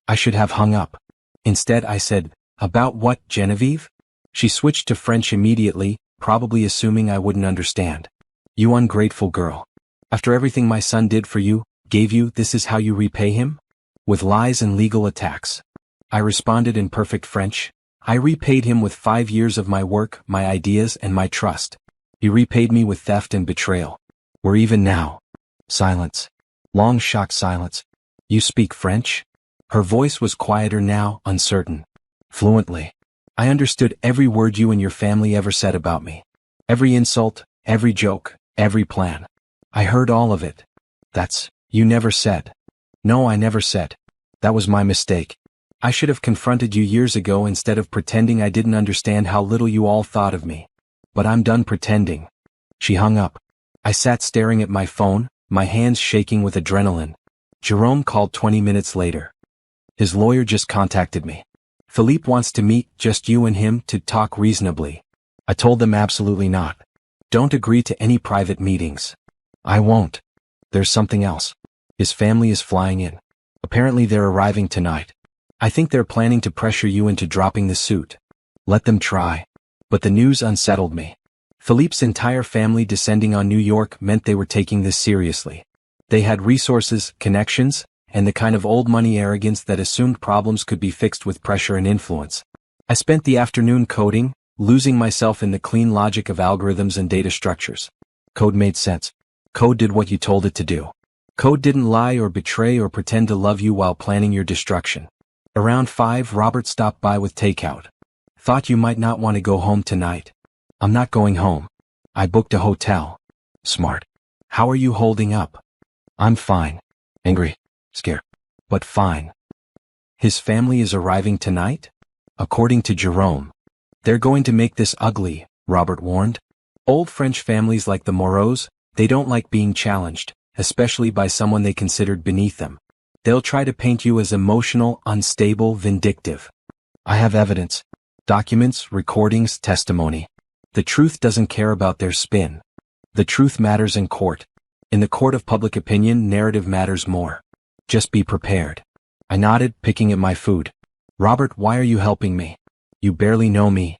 I should have hung up. Instead I said, "About what, Genevieve?" She switched to French immediately, probably assuming I wouldn't understand. "You ungrateful girl. After everything my son did for you, gave you, this is how you repay him? With lies and legal attacks. I responded in perfect French. I repaid him with 5 years of my work, my ideas, and my trust. He repaid me with theft and betrayal. We're even now. Silence. Long shocked silence. You speak French? Her voice was quieter now, uncertain. Fluently. I understood every word you and your family ever said about me. Every insult, every joke, every plan. I heard all of it. You never said. No, I never said. That was my mistake. I should have confronted you years ago instead of pretending I didn't understand how little you all thought of me. But I'm done pretending. She hung up. I sat staring at my phone, my hands shaking with adrenaline. Jerome called 20 minutes later. His lawyer just contacted me. Philippe wants to meet, just you and him, to talk reasonably. I told them absolutely not. Don't agree to any private meetings. I won't. There's something else. His family is flying in. Apparently they're arriving tonight. I think they're planning to pressure you into dropping the suit. Let them try. But the news unsettled me. Philippe's entire family descending on New York meant they were taking this seriously. They had resources, connections, and the kind of old money arrogance that assumed problems could be fixed with pressure and influence. I spent the afternoon coding, losing myself in the clean logic of algorithms and data structures. Code made sense. Code did what you told it to do. Code didn't lie or betray or pretend to love you while planning your destruction. Around 5, Robert stopped by with takeout. Thought you might not want to go home tonight. I'm not going home. I booked a hotel. Smart. How are you holding up? I'm fine. Angry. Scared. But fine. His family is arriving tonight? According to Jerome. They're going to make this ugly, Robert warned. Old French families like the Moreaus, they don't like being challenged, especially by someone they considered beneath them. They'll try to paint you as emotional, unstable, vindictive. I have evidence. Documents, recordings, testimony. The truth doesn't care about their spin. The truth matters in court. In the court of public opinion, narrative matters more. Just be prepared. I nodded, picking at my food. Robert, why are you helping me? You barely know me.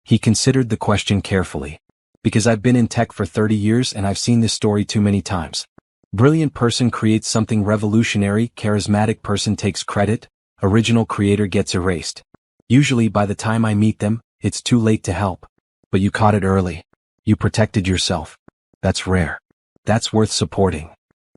He considered the question carefully. Because I've been in tech for 30 years and I've seen this story too many times. Brilliant person creates something revolutionary, charismatic person takes credit, original creator gets erased. Usually by the time I meet them, it's too late to help. But you caught it early. You protected yourself. That's rare. That's worth supporting.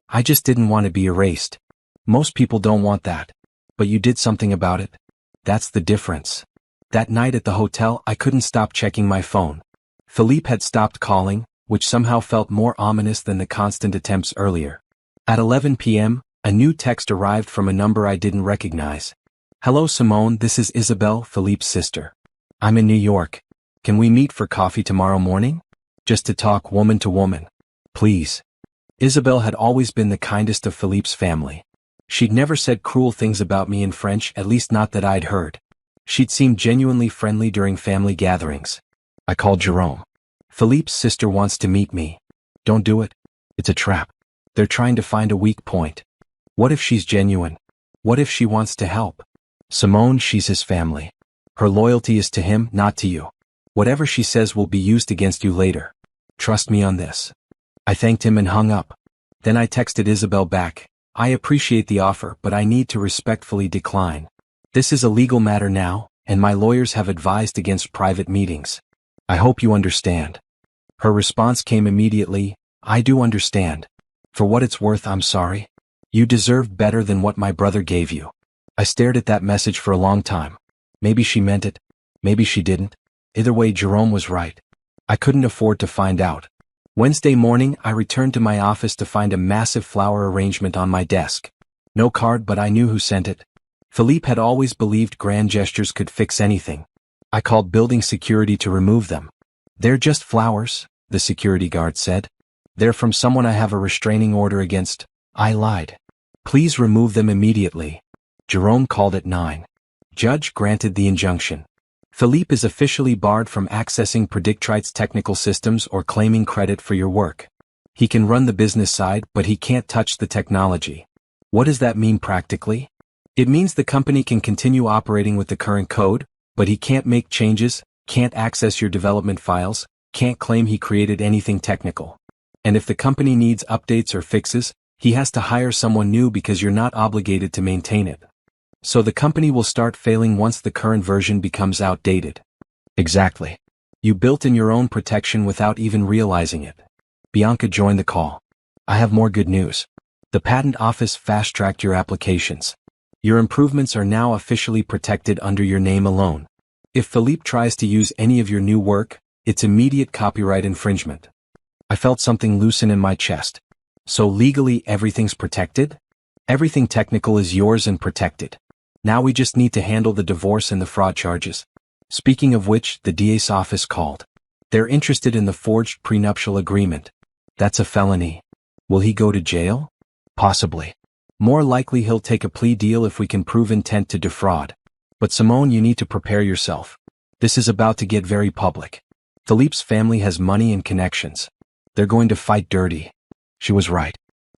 I just didn't want to be erased. Most people don't want that. But you did something about it. That's the difference. That night at the hotel, I couldn't stop checking my phone. Philippe had stopped calling, which somehow felt more ominous than the constant attempts earlier. At 11 p.m., a new text arrived from a number I didn't recognize. Hello Simone, this is Isabel, Philippe's sister. I'm in New York. Can we meet for coffee tomorrow morning? Just to talk woman to woman. Please. Isabel had always been the kindest of Philippe's family. She'd never said cruel things about me in French, at least not that I'd heard. She'd seemed genuinely friendly during family gatherings. I called Jerome. Philippe's sister wants to meet me. Don't do it. It's a trap. They're trying to find a weak point. What if she's genuine? What if she wants to help? Simone, she's his family. Her loyalty is to him, not to you. Whatever she says will be used against you later. Trust me on this. I thanked him and hung up. Then I texted Isabel back. I appreciate the offer, but I need to respectfully decline. This is a legal matter now, and my lawyers have advised against private meetings. I hope you understand. Her response came immediately. I do understand. For what it's worth, I'm sorry. You deserved better than what my brother gave you. I stared at that message for a long time. Maybe she meant it. Maybe she didn't. Either way, Jerome was right. I couldn't afford to find out. Wednesday morning, I returned to my office to find a massive flower arrangement on my desk. No card, but I knew who sent it. Philippe had always believed grand gestures could fix anything. I called building security to remove them. They're just flowers, the security guard said. They're from someone I have a restraining order against. I lied. Please remove them immediately. Jerome called at 9. Judge granted the injunction. Philippe is officially barred from accessing Predict Wright's technical systems or claiming credit for your work. He can run the business side, but he can't touch the technology. What does that mean practically? It means the company can continue operating with the current code, but he can't make changes, can't access your development files, can't claim he created anything technical. And if the company needs updates or fixes, he has to hire someone new because you're not obligated to maintain it. So the company will start failing once the current version becomes outdated. Exactly. You built in your own protection without even realizing it. Bianca joined the call. I have more good news. The patent office fast-tracked your applications. Your improvements are now officially protected under your name alone. If Philippe tries to use any of your new work, it's immediate copyright infringement. I felt something loosen in my chest. So legally everything's protected? Everything technical is yours and protected. Now we just need to handle the divorce and the fraud charges. Speaking of which, the DA's office called. They're interested in the forged prenuptial agreement. That's a felony. Will he go to jail? Possibly. More likely he'll take a plea deal if we can prove intent to defraud. But Simone, you need to prepare yourself. This is about to get very public. Philippe's family has money and connections. They're going to fight dirty. She was right.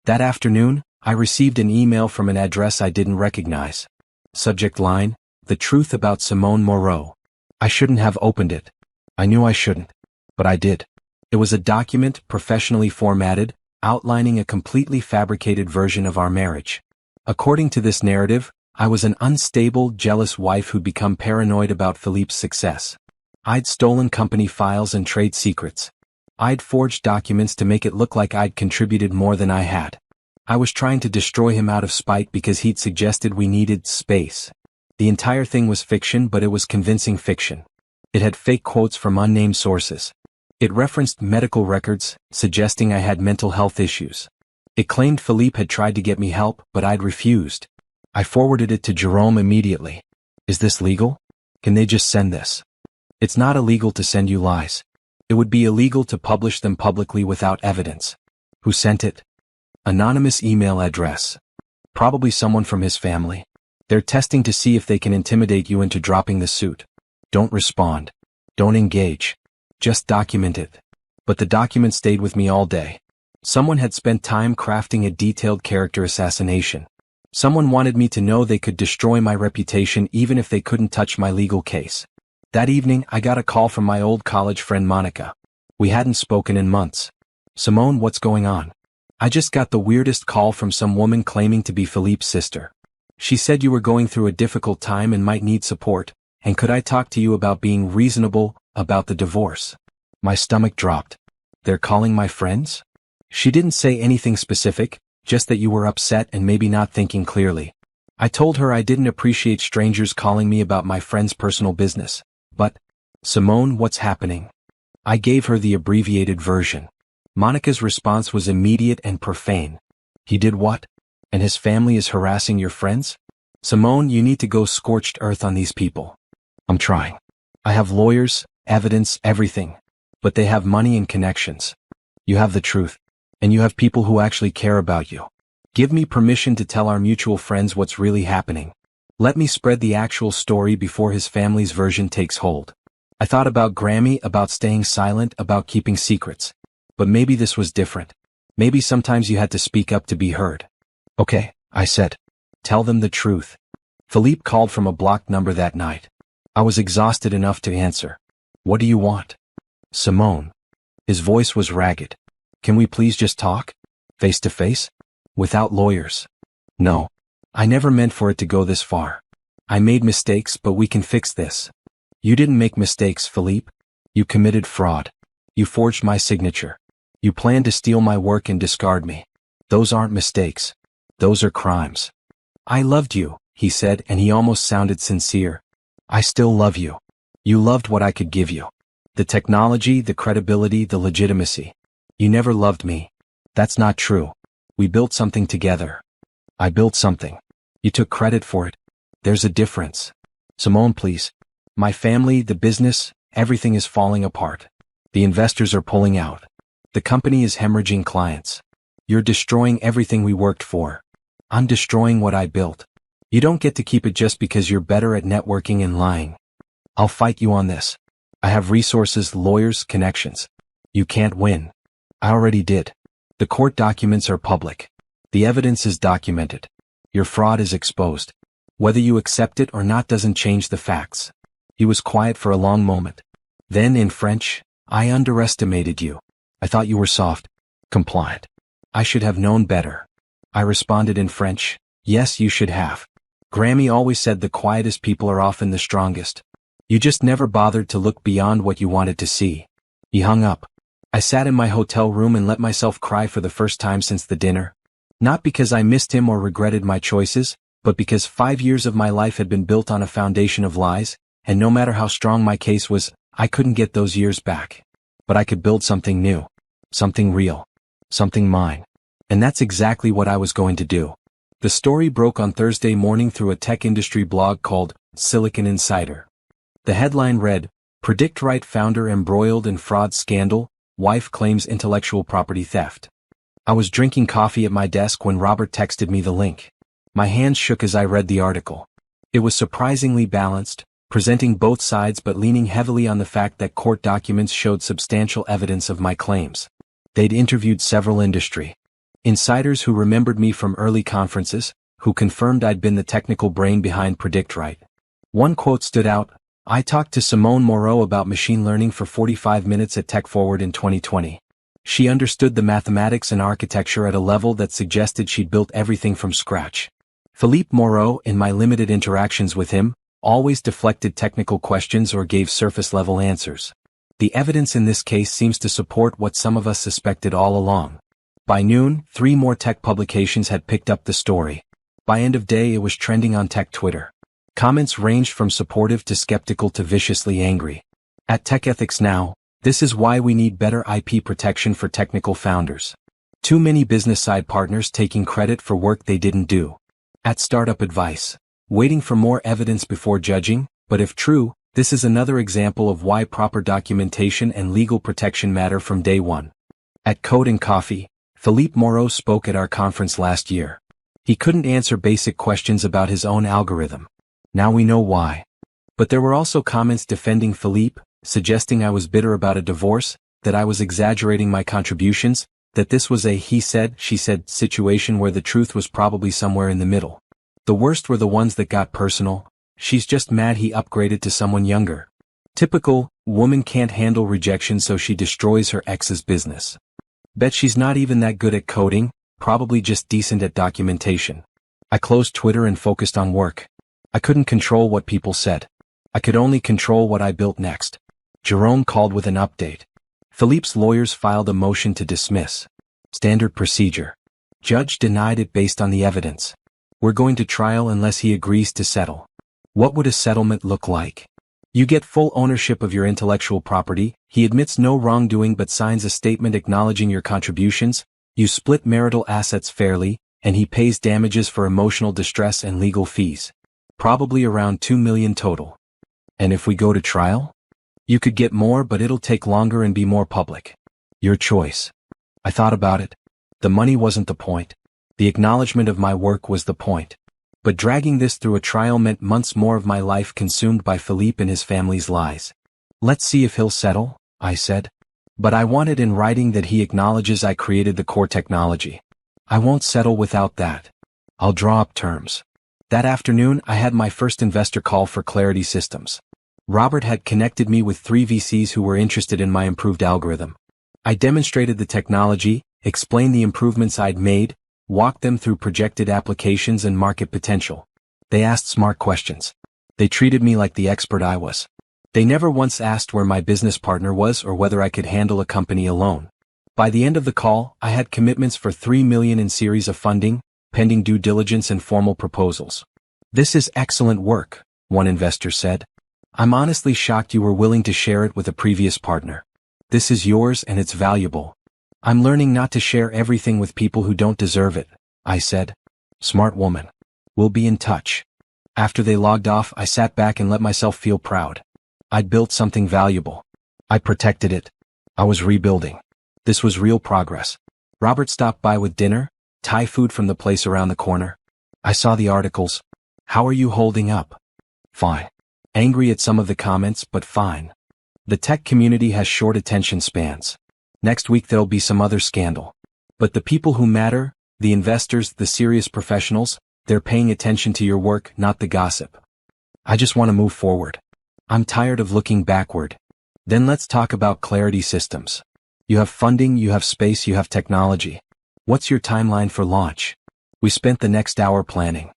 That afternoon, I received an email from an address I didn't recognize. Subject line, the truth about Simone Moreau. I shouldn't have opened it. I knew I shouldn't. But I did. It was a document, professionally formatted, outlining a completely fabricated version of our marriage. According to this narrative, I was an unstable, jealous wife who'd become paranoid about Philippe's success. I'd stolen company files and trade secrets. I'd forged documents to make it look like I'd contributed more than I had. I was trying to destroy him out of spite because he'd suggested we needed space. The entire thing was fiction, but it was convincing fiction. It had fake quotes from unnamed sources. It referenced medical records, suggesting I had mental health issues. It claimed Philippe had tried to get me help, but I'd refused. I forwarded it to Jerome immediately. Is this legal? Can they just send this? It's not illegal to send you lies. It would be illegal to publish them publicly without evidence. Who sent it? Anonymous email address. Probably someone from his family. They're testing to see if they can intimidate you into dropping the suit. Don't respond. Don't engage. Just document it. But the document stayed with me all day. Someone had spent time crafting a detailed character assassination. Someone wanted me to know they could destroy my reputation even if they couldn't touch my legal case. That evening, I got a call from my old college friend Monica. We hadn't spoken in months. Simone, what's going on? I just got the weirdest call from some woman claiming to be Philippe's sister. She said you were going through a difficult time and might need support, and could I talk to you about being reasonable about the divorce? My stomach dropped. They're calling my friends? She didn't say anything specific, just that you were upset and maybe not thinking clearly. I told her I didn't appreciate strangers calling me about my friend's personal business. But, Simone, what's happening? I gave her the abbreviated version. Monica's response was immediate and profane. He did what? And his family is harassing your friends? Simone, you need to go scorched earth on these people. I'm trying. I have lawyers, evidence, everything. But they have money and connections. You have the truth. And you have people who actually care about you. Give me permission to tell our mutual friends what's really happening. Let me spread the actual story before his family's version takes hold. I thought about Grammy, about staying silent, about keeping secrets. But maybe this was different. Maybe sometimes you had to speak up to be heard. Okay, I said. Tell them the truth. Philippe called from a blocked number that night. I was exhausted enough to answer. What do you want? Simone. His voice was ragged. Can we please just talk? Face to face? Without lawyers. No. I never meant for it to go this far. I made mistakes, but we can fix this. You didn't make mistakes, Philippe. You committed fraud. You forged my signature. You planned to steal my work and discard me. Those aren't mistakes. Those are crimes. I loved you, he said, and he almost sounded sincere. I still love you. You loved what I could give you. The technology, the credibility, the legitimacy. You never loved me. That's not true. We built something together. I built something. You took credit for it. There's a difference. Simone, please. My family, the business, everything is falling apart. The investors are pulling out. The company is hemorrhaging clients. You're destroying everything we worked for. I'm destroying what I built. You don't get to keep it just because you're better at networking and lying. I'll fight you on this. I have resources, lawyers, connections. You can't win. I already did. The court documents are public. The evidence is documented. Your fraud is exposed. Whether you accept it or not doesn't change the facts. He was quiet for a long moment. Then, in French, I underestimated you. I thought you were soft, compliant. I should have known better. I responded in French, yes, you should have. Grammy always said the quietest people are often the strongest. You just never bothered to look beyond what you wanted to see. He hung up. I sat in my hotel room and let myself cry for the first time since the dinner. Not because I missed him or regretted my choices, but because 5 years of my life had been built on a foundation of lies, and no matter how strong my case was, I couldn't get those years back. But I could build something new. Something real. Something mine. And that's exactly what I was going to do. The story broke on Thursday morning through a tech industry blog called Silicon Insider. The headline read, Predict Wright founder embroiled in fraud scandal, wife claims intellectual property theft. I was drinking coffee at my desk when Robert texted me the link. My hands shook as I read the article. It was surprisingly balanced, presenting both sides but leaning heavily on the fact that court documents showed substantial evidence of my claims. They'd interviewed several industry insiders who remembered me from early conferences, who confirmed I'd been the technical brain behind Predict Wright. One quote stood out, I talked to Simone Moreau about machine learning for 45 minutes at Tech Forward in 2020. She understood the mathematics and architecture at a level that suggested she'd built everything from scratch. Philippe Moreau, in my limited interactions with him, always deflected technical questions or gave surface-level answers. The evidence in this case seems to support what some of us suspected all along. By noon, 3 more tech publications had picked up the story. By end of day it was trending on tech Twitter. Comments ranged from supportive to skeptical to viciously angry. At Tech Ethics Now, this is why we need better IP protection for technical founders. Too many business side partners taking credit for work they didn't do. At Startup Advice, waiting for more evidence before judging, but if true, this is another example of why proper documentation and legal protection matter from day one. At Code and Coffee, Philippe Moreau spoke at our conference last year. He couldn't answer basic questions about his own algorithm. Now we know why. But there were also comments defending Philippe, suggesting I was bitter about a divorce, that I was exaggerating my contributions, that this was a he said, she said situation where the truth was probably somewhere in the middle. The worst were the ones that got personal. She's just mad he upgraded to someone younger. Typical, woman can't handle rejection so she destroys her ex's business. Bet she's not even that good at coding, probably just decent at documentation. I closed Twitter and focused on work. I couldn't control what people said. I could only control what I built next. Jerome called with an update. Philippe's lawyers filed a motion to dismiss. Standard procedure. Judge denied it based on the evidence. We're going to trial unless he agrees to settle. What would a settlement look like? You get full ownership of your intellectual property, he admits no wrongdoing but signs a statement acknowledging your contributions, you split marital assets fairly, and he pays damages for emotional distress and legal fees. Probably around $2 million total. And if we go to trial? You could get more but it'll take longer and be more public. Your choice. I thought about it. The money wasn't the point. The acknowledgement of my work was the point. But dragging this through a trial meant months more of my life consumed by Philippe and his family's lies. Let's see if he'll settle, I said. But I wanted in writing that he acknowledges I created the core technology. I won't settle without that. I'll draw up terms. That afternoon I had my first investor call for Clarity Systems. Robert had connected me with 3 VCs who were interested in my improved algorithm. I demonstrated the technology, explained the improvements I'd made, walked them through projected applications and market potential. They asked smart questions. They treated me like the expert I was. They never once asked where my business partner was or whether I could handle a company alone. By the end of the call, I had commitments for $3 million in series of funding, pending due diligence and formal proposals. This is excellent work, one investor said. I'm honestly shocked you were willing to share it with a previous partner. This is yours and it's valuable. I'm learning not to share everything with people who don't deserve it, I said. Smart woman. We'll be in touch. After they logged off, I sat back and let myself feel proud. I'd built something valuable. I protected it. I was rebuilding. This was real progress. Robert stopped by with dinner, Thai food from the place around the corner. I saw the articles. How are you holding up? Fine. Angry at some of the comments, but fine. The tech community has short attention spans. Next week there'll be some other scandal. But the people who matter, the investors, the serious professionals, they're paying attention to your work, not the gossip. I just want to move forward. I'm tired of looking backward. Then let's talk about Clarity Systems. You have funding, you have space, you have technology. What's your timeline for launch? We spent the next hour planning.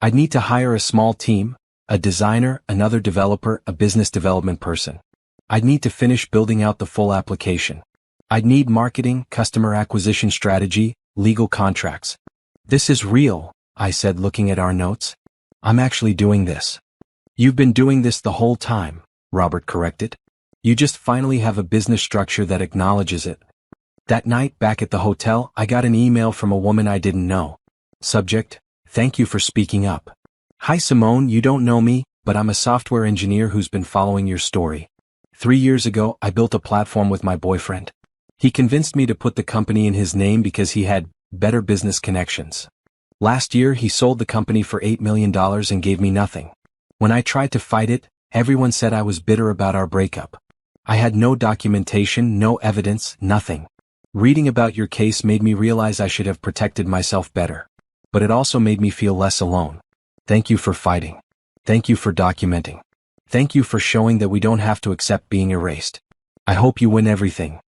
I'd need to hire a small team, a designer, another developer, a business development person. I'd need to finish building out the full application. I'd need marketing, customer acquisition strategy, legal contracts. This is real, I said, looking at our notes. I'm actually doing this. You've been doing this the whole time, Robert corrected. You just finally have a business structure that acknowledges it. That night, back at the hotel, I got an email from a woman I didn't know. Subject: thank you for speaking up. Hi Simone, you don't know me, but I'm a software engineer who's been following your story. 3 years ago, I built a platform with my boyfriend. He convinced me to put the company in his name because he had better business connections. Last year, he sold the company for $8 million and gave me nothing. When I tried to fight it, everyone said I was bitter about our breakup. I had no documentation, no evidence, nothing. Reading about your case made me realize I should have protected myself better. But it also made me feel less alone. Thank you for fighting. Thank you for documenting. Thank you for showing that we don't have to accept being erased. I hope you win everything.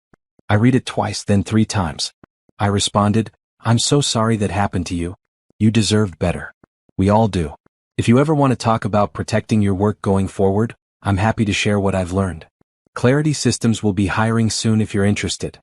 I read it twice, then 3 times. I responded, I'm so sorry that happened to you. You deserved better. We all do. If you ever want to talk about protecting your work going forward, I'm happy to share what I've learned. Clarity Systems will be hiring soon if you're interested.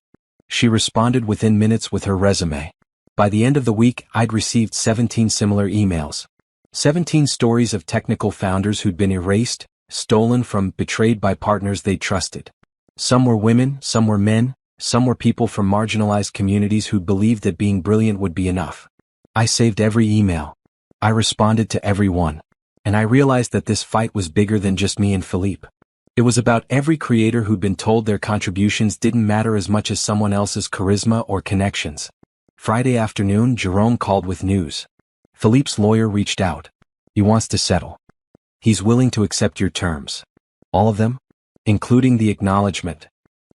She responded within minutes with her resume. By the end of the week, I'd received 17 similar emails. 17 stories of technical founders who'd been erased, stolen from, betrayed by partners they trusted. Some were women, some were men, some were people from marginalized communities who believed that being brilliant would be enough. I saved every email. I responded to every one. And I realized that this fight was bigger than just me and Philippe. It was about every creator who'd been told their contributions didn't matter as much as someone else's charisma or connections. Friday afternoon, Jerome called with news. Philippe's lawyer reached out. He wants to settle. He's willing to accept your terms. All of them? Including the acknowledgement.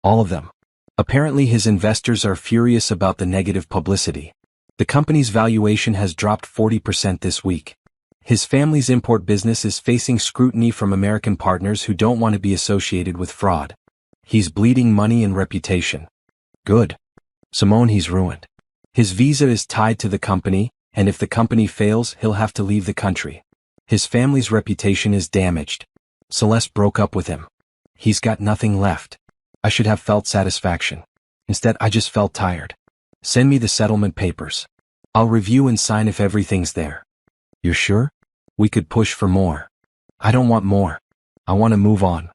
All of them. Apparently his investors are furious about the negative publicity. The company's valuation has dropped 40% this week. His family's import business is facing scrutiny from American partners who don't want to be associated with fraud. He's bleeding money and reputation. Good. Simone, he's ruined. His visa is tied to the company, and if the company fails, he'll have to leave the country. His family's reputation is damaged. Celeste broke up with him. He's got nothing left. I should have felt satisfaction. Instead, I just felt tired. Send me the settlement papers. I'll review and sign if everything's there. You're sure? We could push for more. I don't want more. I want to move on.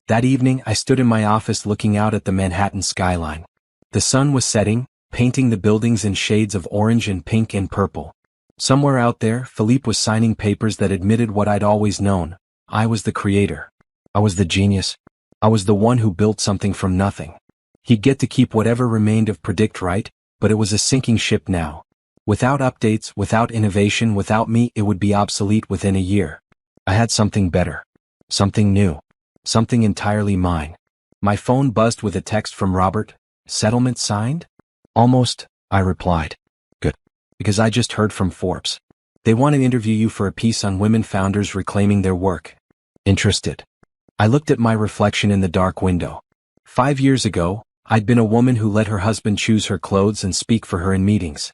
That evening, I stood in my office looking out at the Manhattan skyline. The sun was setting, painting the buildings in shades of orange and pink and purple. Somewhere out there, Philippe was signing papers that admitted what I'd always known. I was the creator. I was the genius. I was the one who built something from nothing. He'd get to keep whatever remained of Predict Wright, but it was a sinking ship now. Without updates, without innovation, without me, it would be obsolete within a year. I had something better. Something new. Something entirely mine. My phone buzzed with a text from Robert. Settlement signed? Almost, I replied. Good. Because I just heard from Forbes. They want to interview you for a piece on women founders reclaiming their work. Interested? I looked at my reflection in the dark window. 5 years ago, I'd been a woman who let her husband choose her clothes and speak for her in meetings.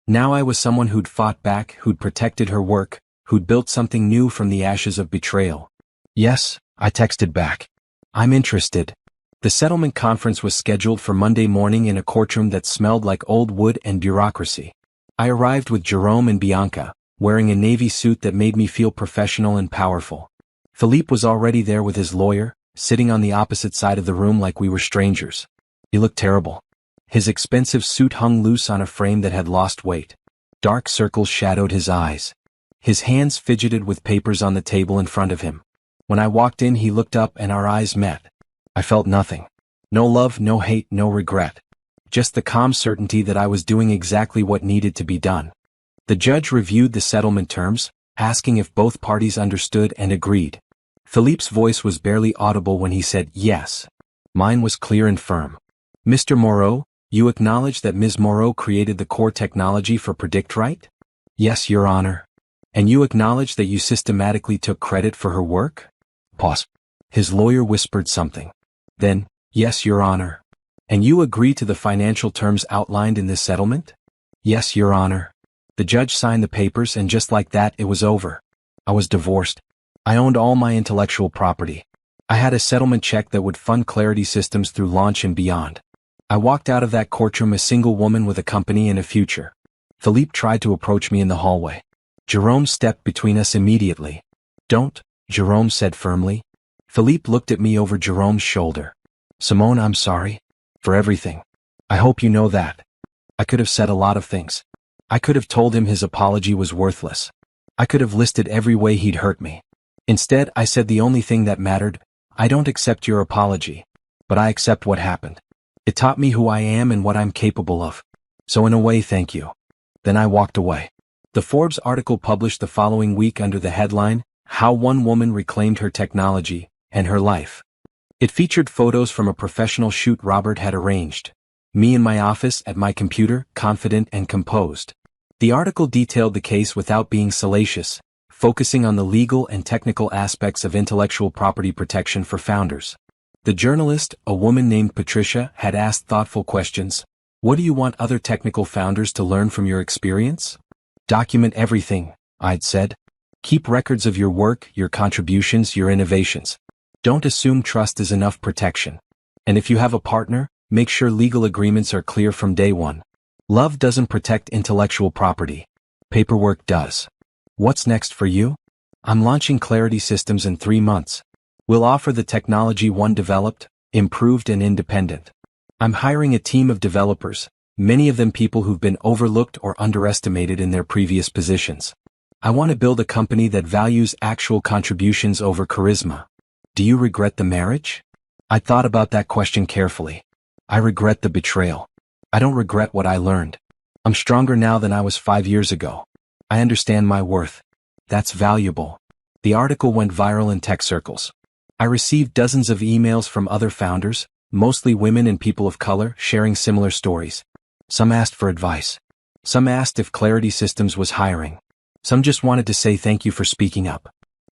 Now I was someone who'd fought back, who'd protected her work, who'd built something new from the ashes of betrayal. Yes, I texted back. I'm interested. The settlement conference was scheduled for Monday morning in a courtroom that smelled like old wood and bureaucracy. I arrived with Jerome and Bianca, wearing a navy suit that made me feel professional and powerful. Philippe was already there with his lawyer, sitting on the opposite side of the room like we were strangers. He looked terrible. His expensive suit hung loose on a frame that had lost weight. Dark circles shadowed his eyes. His hands fidgeted with papers on the table in front of him. When I walked in, he looked up and our eyes met. I felt nothing. No love, no hate, no regret. Just the calm certainty that I was doing exactly what needed to be done. The judge reviewed the settlement terms, asking if both parties understood and agreed. Philippe's voice was barely audible when he said yes. Mine was clear and firm. Mr. Moreau, you acknowledge that Ms. Moreau created the core technology for Predict Wright? Yes, Your Honor. And you acknowledge that you systematically took credit for her work? Pause. His lawyer whispered something. Then, yes, Your Honor. And you agree to the financial terms outlined in this settlement? Yes, Your Honor. The judge signed the papers and just like that it was over. I was divorced. I owned all my intellectual property. I had a settlement check that would fund Clarity Systems through launch and beyond. I walked out of that courtroom a single woman with a company and a future. Philippe tried to approach me in the hallway. Jerome stepped between us immediately. "Don't," Jerome said firmly. Philippe looked at me over Jerome's shoulder. "Simone, I'm sorry. For everything. I hope you know that." I could have said a lot of things. I could have told him his apology was worthless. I could have listed every way he'd hurt me. Instead, I said the only thing that mattered: I don't accept your apology, but I accept what happened. It taught me who I am and what I'm capable of. So in a way, thank you. Then I walked away. The Forbes article published the following week under the headline, "How One Woman Reclaimed Her Technology and Her Life." It featured photos from a professional shoot Robert had arranged. Me in my office at my computer, confident and composed. The article detailed the case without being salacious, focusing on the legal and technical aspects of intellectual property protection for founders. The journalist, a woman named Patricia, had asked thoughtful questions. "What do you want other technical founders to learn from your experience?" "Document everything," I'd said. "Keep records of your work, your contributions, your innovations. Don't assume trust is enough protection. And if you have a partner, make sure legal agreements are clear from day one. Love doesn't protect intellectual property. Paperwork does." "What's next for you?" "I'm launching Clarity Systems in 3 months. We'll offer the technology one developed, improved and independent. I'm hiring a team of developers, many of them people who've been overlooked or underestimated in their previous positions. I want to build a company that values actual contributions over charisma." "Do you regret the marriage?" I thought about that question carefully. I regret the betrayal. I don't regret what I learned. I'm stronger now than I was 5 years ago. I understand my worth. That's valuable. The article went viral in tech circles. I received dozens of emails from other founders, mostly women and people of color, sharing similar stories. Some asked for advice. Some asked if Clarity Systems was hiring. Some just wanted to say thank you for speaking up.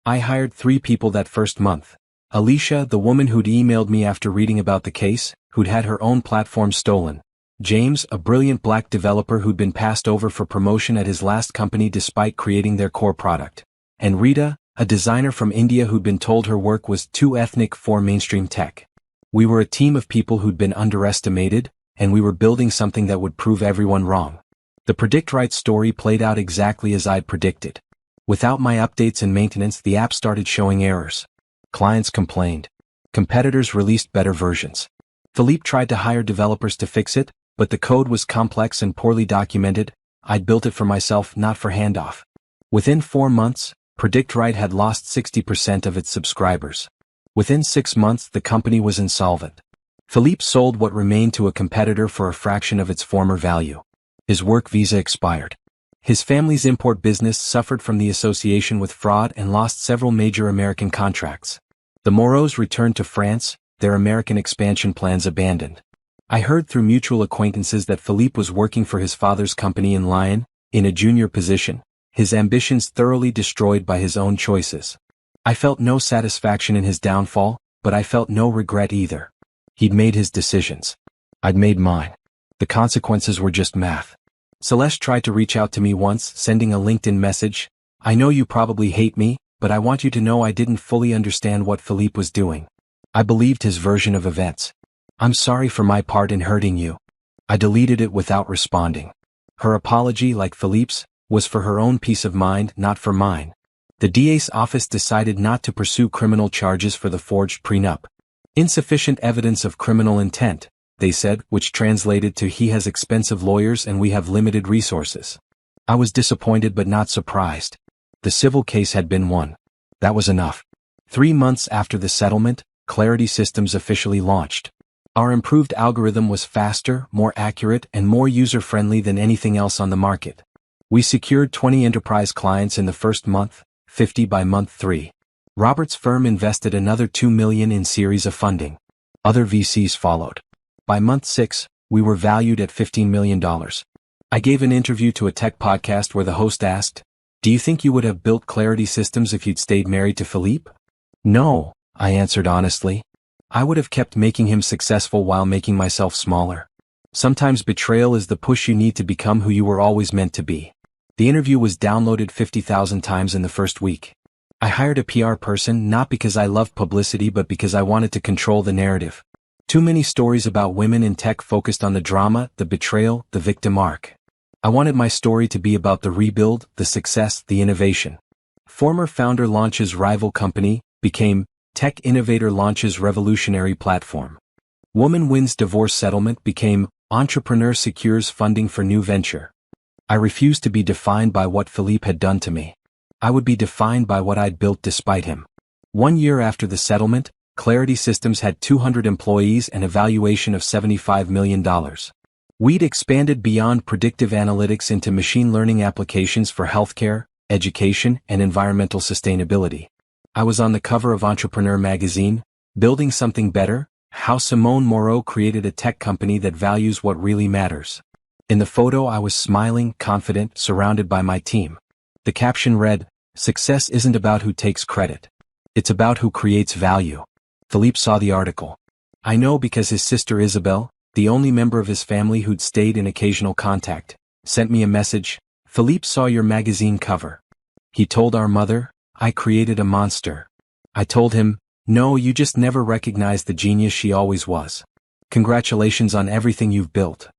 I hired 3 people that first month. Alicia, the woman who'd emailed me after reading about the case, who'd had her own platform stolen. James, a brilliant black developer who'd been passed over for promotion at his last company despite creating their core product. And Rita, a designer from India who'd been told her work was too ethnic for mainstream tech. We were a team of people who'd been underestimated, and we were building something that would prove everyone wrong. The Predict Wright story played out exactly as I'd predicted. Without my updates and maintenance, the app started showing errors. Clients complained. Competitors released better versions. Philippe tried to hire developers to fix it, but the code was complex and poorly documented. I'd built it for myself, not for handoff. Within 4 months, Predict Wright had lost 60% of its subscribers. Within 6 months, the company was insolvent. Philippe sold what remained to a competitor for a fraction of its former value. His work visa expired. His family's import business suffered from the association with fraud and lost several major American contracts. The Moreaus returned to France, their American expansion plans abandoned. I heard through mutual acquaintances that Philippe was working for his father's company in Lyon, in a junior position, his ambitions thoroughly destroyed by his own choices. I felt no satisfaction in his downfall, but I felt no regret either. He'd made his decisions. I'd made mine. The consequences were just math. Celeste tried to reach out to me once, sending a LinkedIn message. "I know you probably hate me, but I want you to know I didn't fully understand what Philippe was doing. I believed his version of events. I'm sorry for my part in hurting you." I deleted it without responding. Her apology, like Philippe's, was for her own peace of mind, not for mine. The DA's office decided not to pursue criminal charges for the forged prenup. "Insufficient evidence of criminal intent," they said, which translated to "he has expensive lawyers and we have limited resources." I was disappointed but not surprised. The civil case had been won. That was enough. 3 months after the settlement, Clarity Systems officially launched. Our improved algorithm was faster, more accurate, and more user-friendly than anything else on the market. We secured 20 enterprise clients in the first month, 50 by month 3. Robert's firm invested another $2 million in series of funding. Other VCs followed. By month 6, we were valued at $15 million. I gave an interview to a tech podcast where the host asked, "Do you think you would have built Clarity Systems if you'd stayed married to Philippe?" "No," I answered honestly. I would have kept making him successful while making myself smaller. Sometimes betrayal is the push you need to become who you were always meant to be. The interview was downloaded 50,000 times in the first week. I hired a PR person not because I loved publicity but because I wanted to control the narrative. Too many stories about women in tech focused on the drama, the betrayal, the victim arc. I wanted my story to be about the rebuild, the success, the innovation. Former founder launches rival company, became tech innovator launches revolutionary platform. Woman wins divorce settlement became entrepreneur secures funding for new venture. I refused to be defined by what Philippe had done to me. I would be defined by what I'd built despite him. 1 year after the settlement, Clarity Systems had 200 employees and a valuation of $75 million. We'd expanded beyond predictive analytics into machine learning applications for healthcare, education, and environmental sustainability. I was on the cover of Entrepreneur magazine, building something better, how Simone Moreau created a tech company that values what really matters. In the photo I was smiling, confident, surrounded by my team. The caption read, "Success isn't about who takes credit. It's about who creates value." Philippe saw the article. I know because his sister Isabel, the only member of his family who'd stayed in occasional contact, sent me a message. "Philippe saw your magazine cover. He told our mother, I created a monster." I told him, "No, you just never recognized the genius she always was. Congratulations on everything you've built."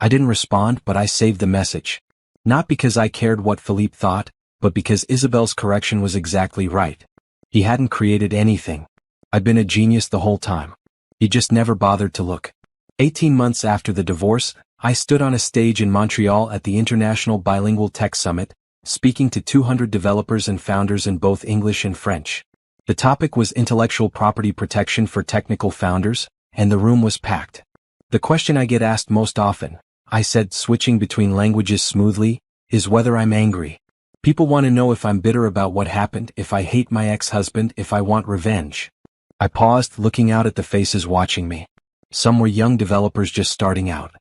I didn't respond, but I saved the message. Not because I cared what Philippe thought, but because Isabel's correction was exactly right. He hadn't created anything. I'd been a genius the whole time. He just never bothered to look. 18 months after the divorce, I stood on a stage in Montreal at the International Bilingual Tech Summit, speaking to 200 developers and founders in both English and French. The topic was intellectual property protection for technical founders, and the room was packed. The question I get asked most often, I said, switching between languages smoothly, is whether I'm angry. People want to know if I'm bitter about what happened, if I hate my ex-husband, if I want revenge. I paused, looking out at the faces watching me. Some were young developers just starting out.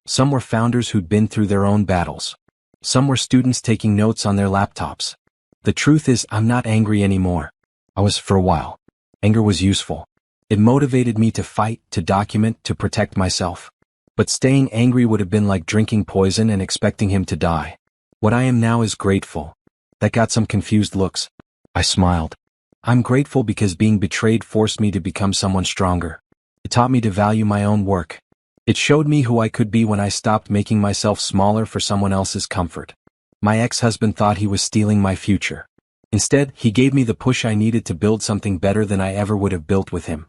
Some were founders who'd been through their own battles. Some were students taking notes on their laptops. The truth is, I'm not angry anymore. I was for a while. Anger was useful. It motivated me to fight, to document, to protect myself. But staying angry would have been like drinking poison and expecting him to die. What I am now is grateful. That got some confused looks. I smiled. I'm grateful because being betrayed forced me to become someone stronger. It taught me to value my own work. It showed me who I could be when I stopped making myself smaller for someone else's comfort. My ex-husband thought he was stealing my future. Instead, he gave me the push I needed to build something better than I ever would have built with him.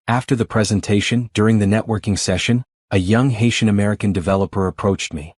After the presentation, during the networking session, a young Haitian-American developer approached me.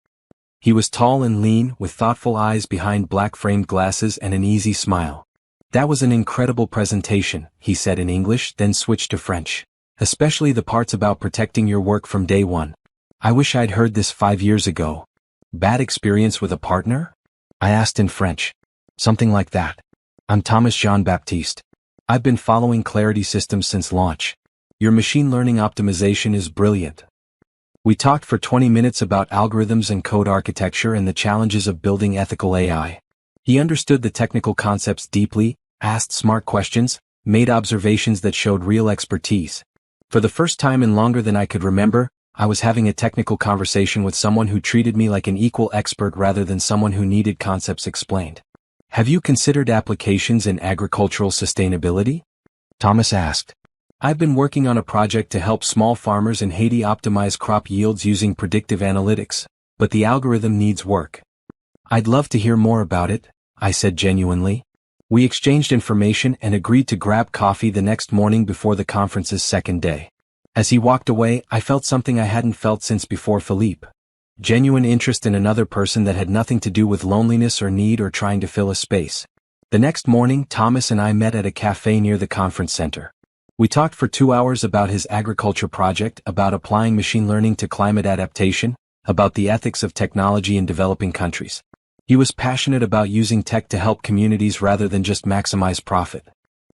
He was tall and lean, with thoughtful eyes behind black-framed glasses and an easy smile. "That was an incredible presentation," he said in English, then switched to French. "Especially the parts about protecting your work from day one. I wish I'd heard this 5 years ago." "Bad experience with a partner?" I asked in French. "Something like that. I'm Thomas Jean-Baptiste. I've been following Clarity Systems since launch. Your machine learning optimization is brilliant." We talked for 20 minutes about algorithms and code architecture and the challenges of building ethical AI. He understood the technical concepts deeply, asked smart questions, made observations that showed real expertise. For the first time in longer than I could remember, I was having a technical conversation with someone who treated me like an equal expert rather than someone who needed concepts explained. "Have you considered applications in agricultural sustainability?" Thomas asked. "I've been working on a project to help small farmers in Haiti optimize crop yields using predictive analytics, but the algorithm needs work." "I'd love to hear more about it," I said genuinely. We exchanged information and agreed to grab coffee the next morning before the conference's second day. As he walked away, I felt something I hadn't felt since before Philippe. Genuine interest in another person that had nothing to do with loneliness or need or trying to fill a space. The next morning, Thomas and I met at a cafe near the conference center. We talked for 2 hours about his agriculture project, about applying machine learning to climate adaptation, about the ethics of technology in developing countries. He was passionate about using tech to help communities rather than just maximize profit.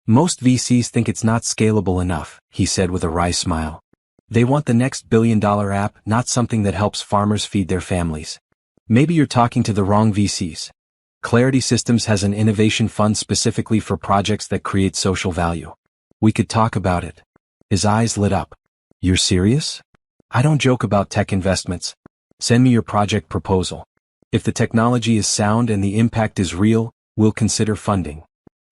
"Most VCs think it's not scalable enough," he said with a wry smile. "They want the next billion-dollar app, not something that helps farmers feed their families. Maybe you're talking to the wrong VCs. Clarity Systems has an innovation fund specifically for projects that create social value. We could talk about it." His eyes lit up. "You're serious?" "I don't joke about tech investments. Send me your project proposal." If the technology is sound and the impact is real, we'll consider funding.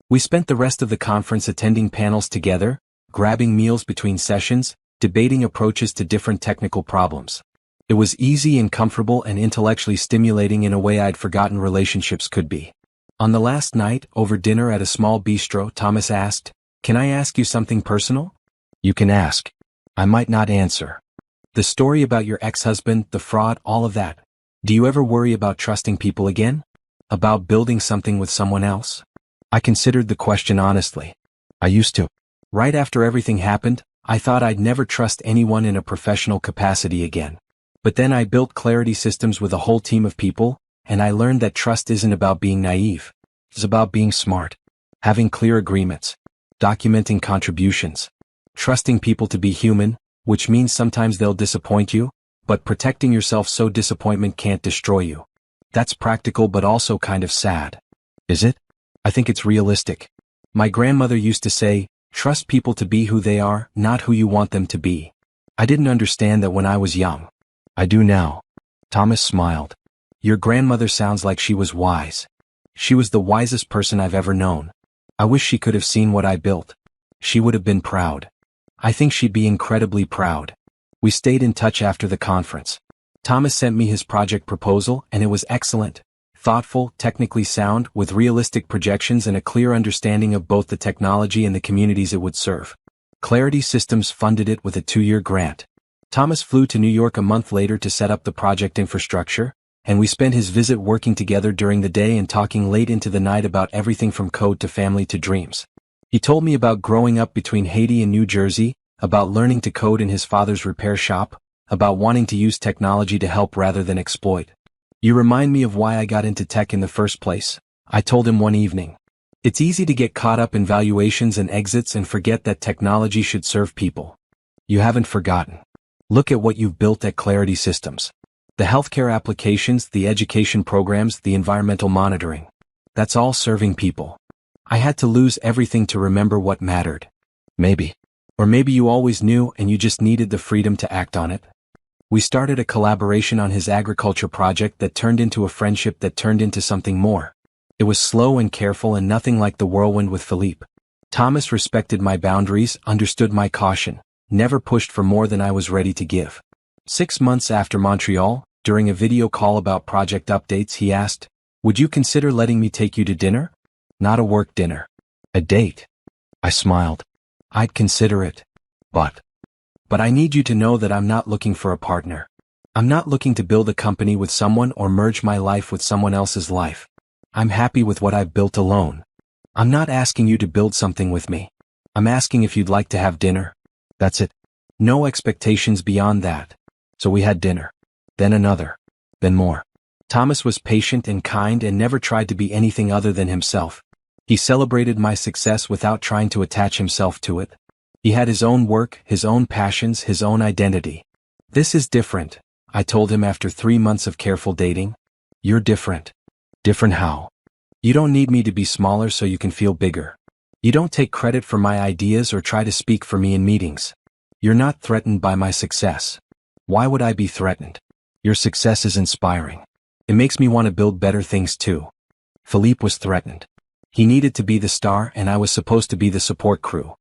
We spent the rest of the conference attending panels together, grabbing meals between sessions, debating approaches to different technical problems. It was easy and comfortable and intellectually stimulating in a way I'd forgotten relationships could be. On the last night, over dinner at a small bistro, Thomas asked, "Can I ask you something personal?" "You can ask." I might not answer. "The story about your ex-husband, the fraud, all of that. Do you ever worry about trusting people again? About building something with someone else?" I considered the question honestly. I used to. Right after everything happened, I thought I'd never trust anyone in a professional capacity again. But then I built Clarity Systems with a whole team of people, and I learned that trust isn't about being naive. It's about being smart. Having clear agreements. Documenting contributions. Trusting people to be human, which means sometimes they'll disappoint you, but protecting yourself so disappointment can't destroy you. That's practical but also kind of sad. Is it? I think it's realistic. My grandmother used to say, "Trust people to be who they are, not who you want them to be." I didn't understand that when I was young. I do now. Thomas smiled. Your grandmother sounds like she was wise. She was the wisest person I've ever known. I wish she could have seen what I built. She would have been proud. I think she'd be incredibly proud. We stayed in touch after the conference. Thomas sent me his project proposal and it was excellent. Thoughtful, technically sound, with realistic projections and a clear understanding of both the technology and the communities it would serve. Clarity Systems funded it with a 2-year grant. Thomas flew to New York a month later to set up the project infrastructure, and we spent his visit working together during the day and talking late into the night about everything from code to family to dreams. He told me about growing up between Haiti and New Jersey, about learning to code in his father's repair shop, about wanting to use technology to help rather than exploit. "You remind me of why I got into tech in the first place," I told him one evening. "It's easy to get caught up in valuations and exits and forget that technology should serve people." You haven't forgotten. Look at what you've built at Clarity Systems. The healthcare applications, the education programs, the environmental monitoring. That's all serving people. I had to lose everything to remember what mattered. Maybe. Or maybe you always knew and you just needed the freedom to act on it. We started a collaboration on his agriculture project that turned into a friendship that turned into something more. It was slow and careful and nothing like the whirlwind with Philippe. Thomas respected my boundaries, understood my caution, never pushed for more than I was ready to give. 6 months after Montreal, during a video call about project updates, he asked, "Would you consider letting me take you to dinner?" Not a work dinner. A date. I smiled. I'd consider it. But I need you to know that I'm not looking for a partner. I'm not looking to build a company with someone or merge my life with someone else's life. I'm happy with what I've built alone. I'm not asking you to build something with me. I'm asking if you'd like to have dinner. That's it. No expectations beyond that. So we had dinner. Then another. Then more. Thomas was patient and kind and never tried to be anything other than himself. He celebrated my success without trying to attach himself to it. He had his own work, his own passions, his own identity. "This is different," I told him after 3 months of careful dating. "You're different." "Different how?" "You don't need me to be smaller so you can feel bigger. You don't take credit for my ideas or try to speak for me in meetings. You're not threatened by my success." "Why would I be threatened? Your success is inspiring. It makes me want to build better things too." Philippe was threatened. He needed to be the star and I was supposed to be the support crew.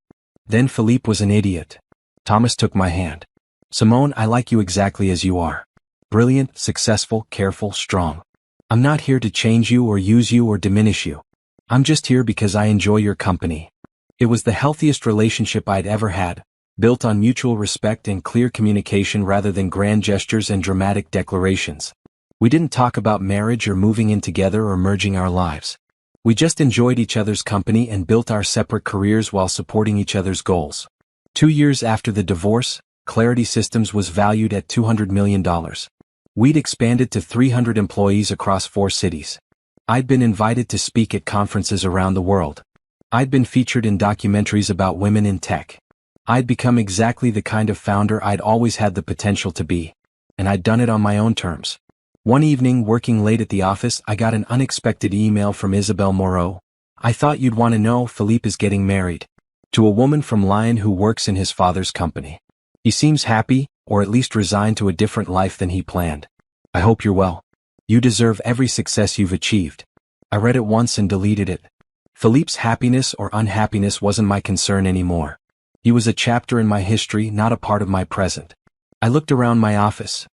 Then Philippe was an idiot. Thomas took my hand. "Simone, I like you exactly as you are. Brilliant, successful, careful, strong. I'm not here to change you or use you or diminish you. I'm just here because I enjoy your company." It was the healthiest relationship I'd ever had, built on mutual respect and clear communication rather than grand gestures and dramatic declarations. We didn't talk about marriage or moving in together or merging our lives. We just enjoyed each other's company and built our separate careers while supporting each other's goals. 2 years after the divorce, Clarity Systems was valued at $200 million. We'd expanded to 300 employees across 4 cities. I'd been invited to speak at conferences around the world. I'd been featured in documentaries about women in tech. I'd become exactly the kind of founder I'd always had the potential to be. And I'd done it on my own terms. One evening, working late at the office, I got an unexpected email from Isabelle Moreau. "I thought you'd want to know, Philippe is getting married. To a woman from Lyon who works in his father's company. He seems happy, or at least resigned to a different life than he planned. I hope you're well." You deserve every success you've achieved. I read it once and deleted it. Philippe's happiness or unhappiness wasn't my concern anymore. He was a chapter in my history, not a part of my present. I looked around my office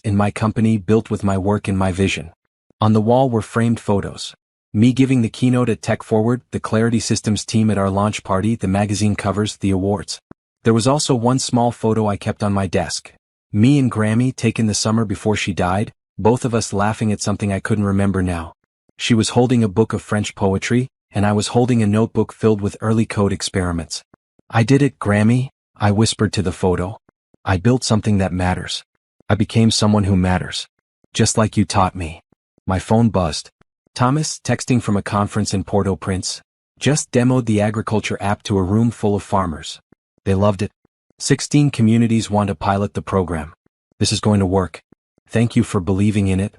in my company built with my work and my vision. On the wall were framed photos. Me giving the keynote at Tech Forward, the Clarity Systems team at our launch party, the magazine covers, the awards. There was also one small photo I kept on my desk. Me and Grammy taken the summer before she died, both of us laughing at something I couldn't remember now. She was holding a book of French poetry, and I was holding a notebook filled with early code experiments. I did it, Grammy, I whispered to the photo. I built something that matters. I became someone who matters. Just like you taught me. My phone buzzed. Thomas, texting from a conference in Port-au-Prince, just demoed the agriculture app to a room full of farmers. They loved it. 16 communities want to pilot the program. This is going to work. Thank you for believing in it.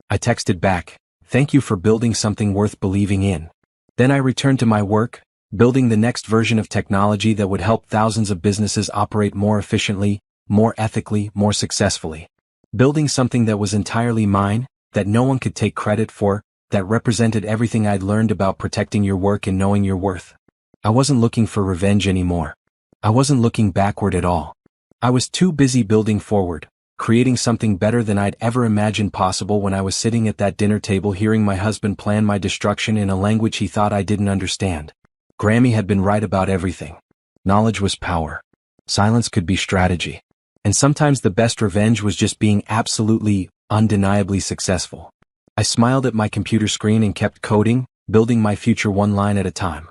I texted back, thank you for building something worth believing in. Then I returned to my work, building the next version of technology that would help thousands of businesses operate more efficiently, more ethically, more successfully. Building something that was entirely mine, that no one could take credit for, that represented everything I'd learned about protecting your work and knowing your worth. I wasn't looking for revenge anymore. I wasn't looking backward at all. I was too busy building forward, creating something better than I'd ever imagined possible when I was sitting at that dinner table hearing my husband plan my destruction in a language he thought I didn't understand. Grammy had been right about everything. Knowledge was power. Silence could be strategy. And sometimes the best revenge was just being absolutely, undeniably successful. I smiled at my computer screen and kept coding, building my future one line at a time.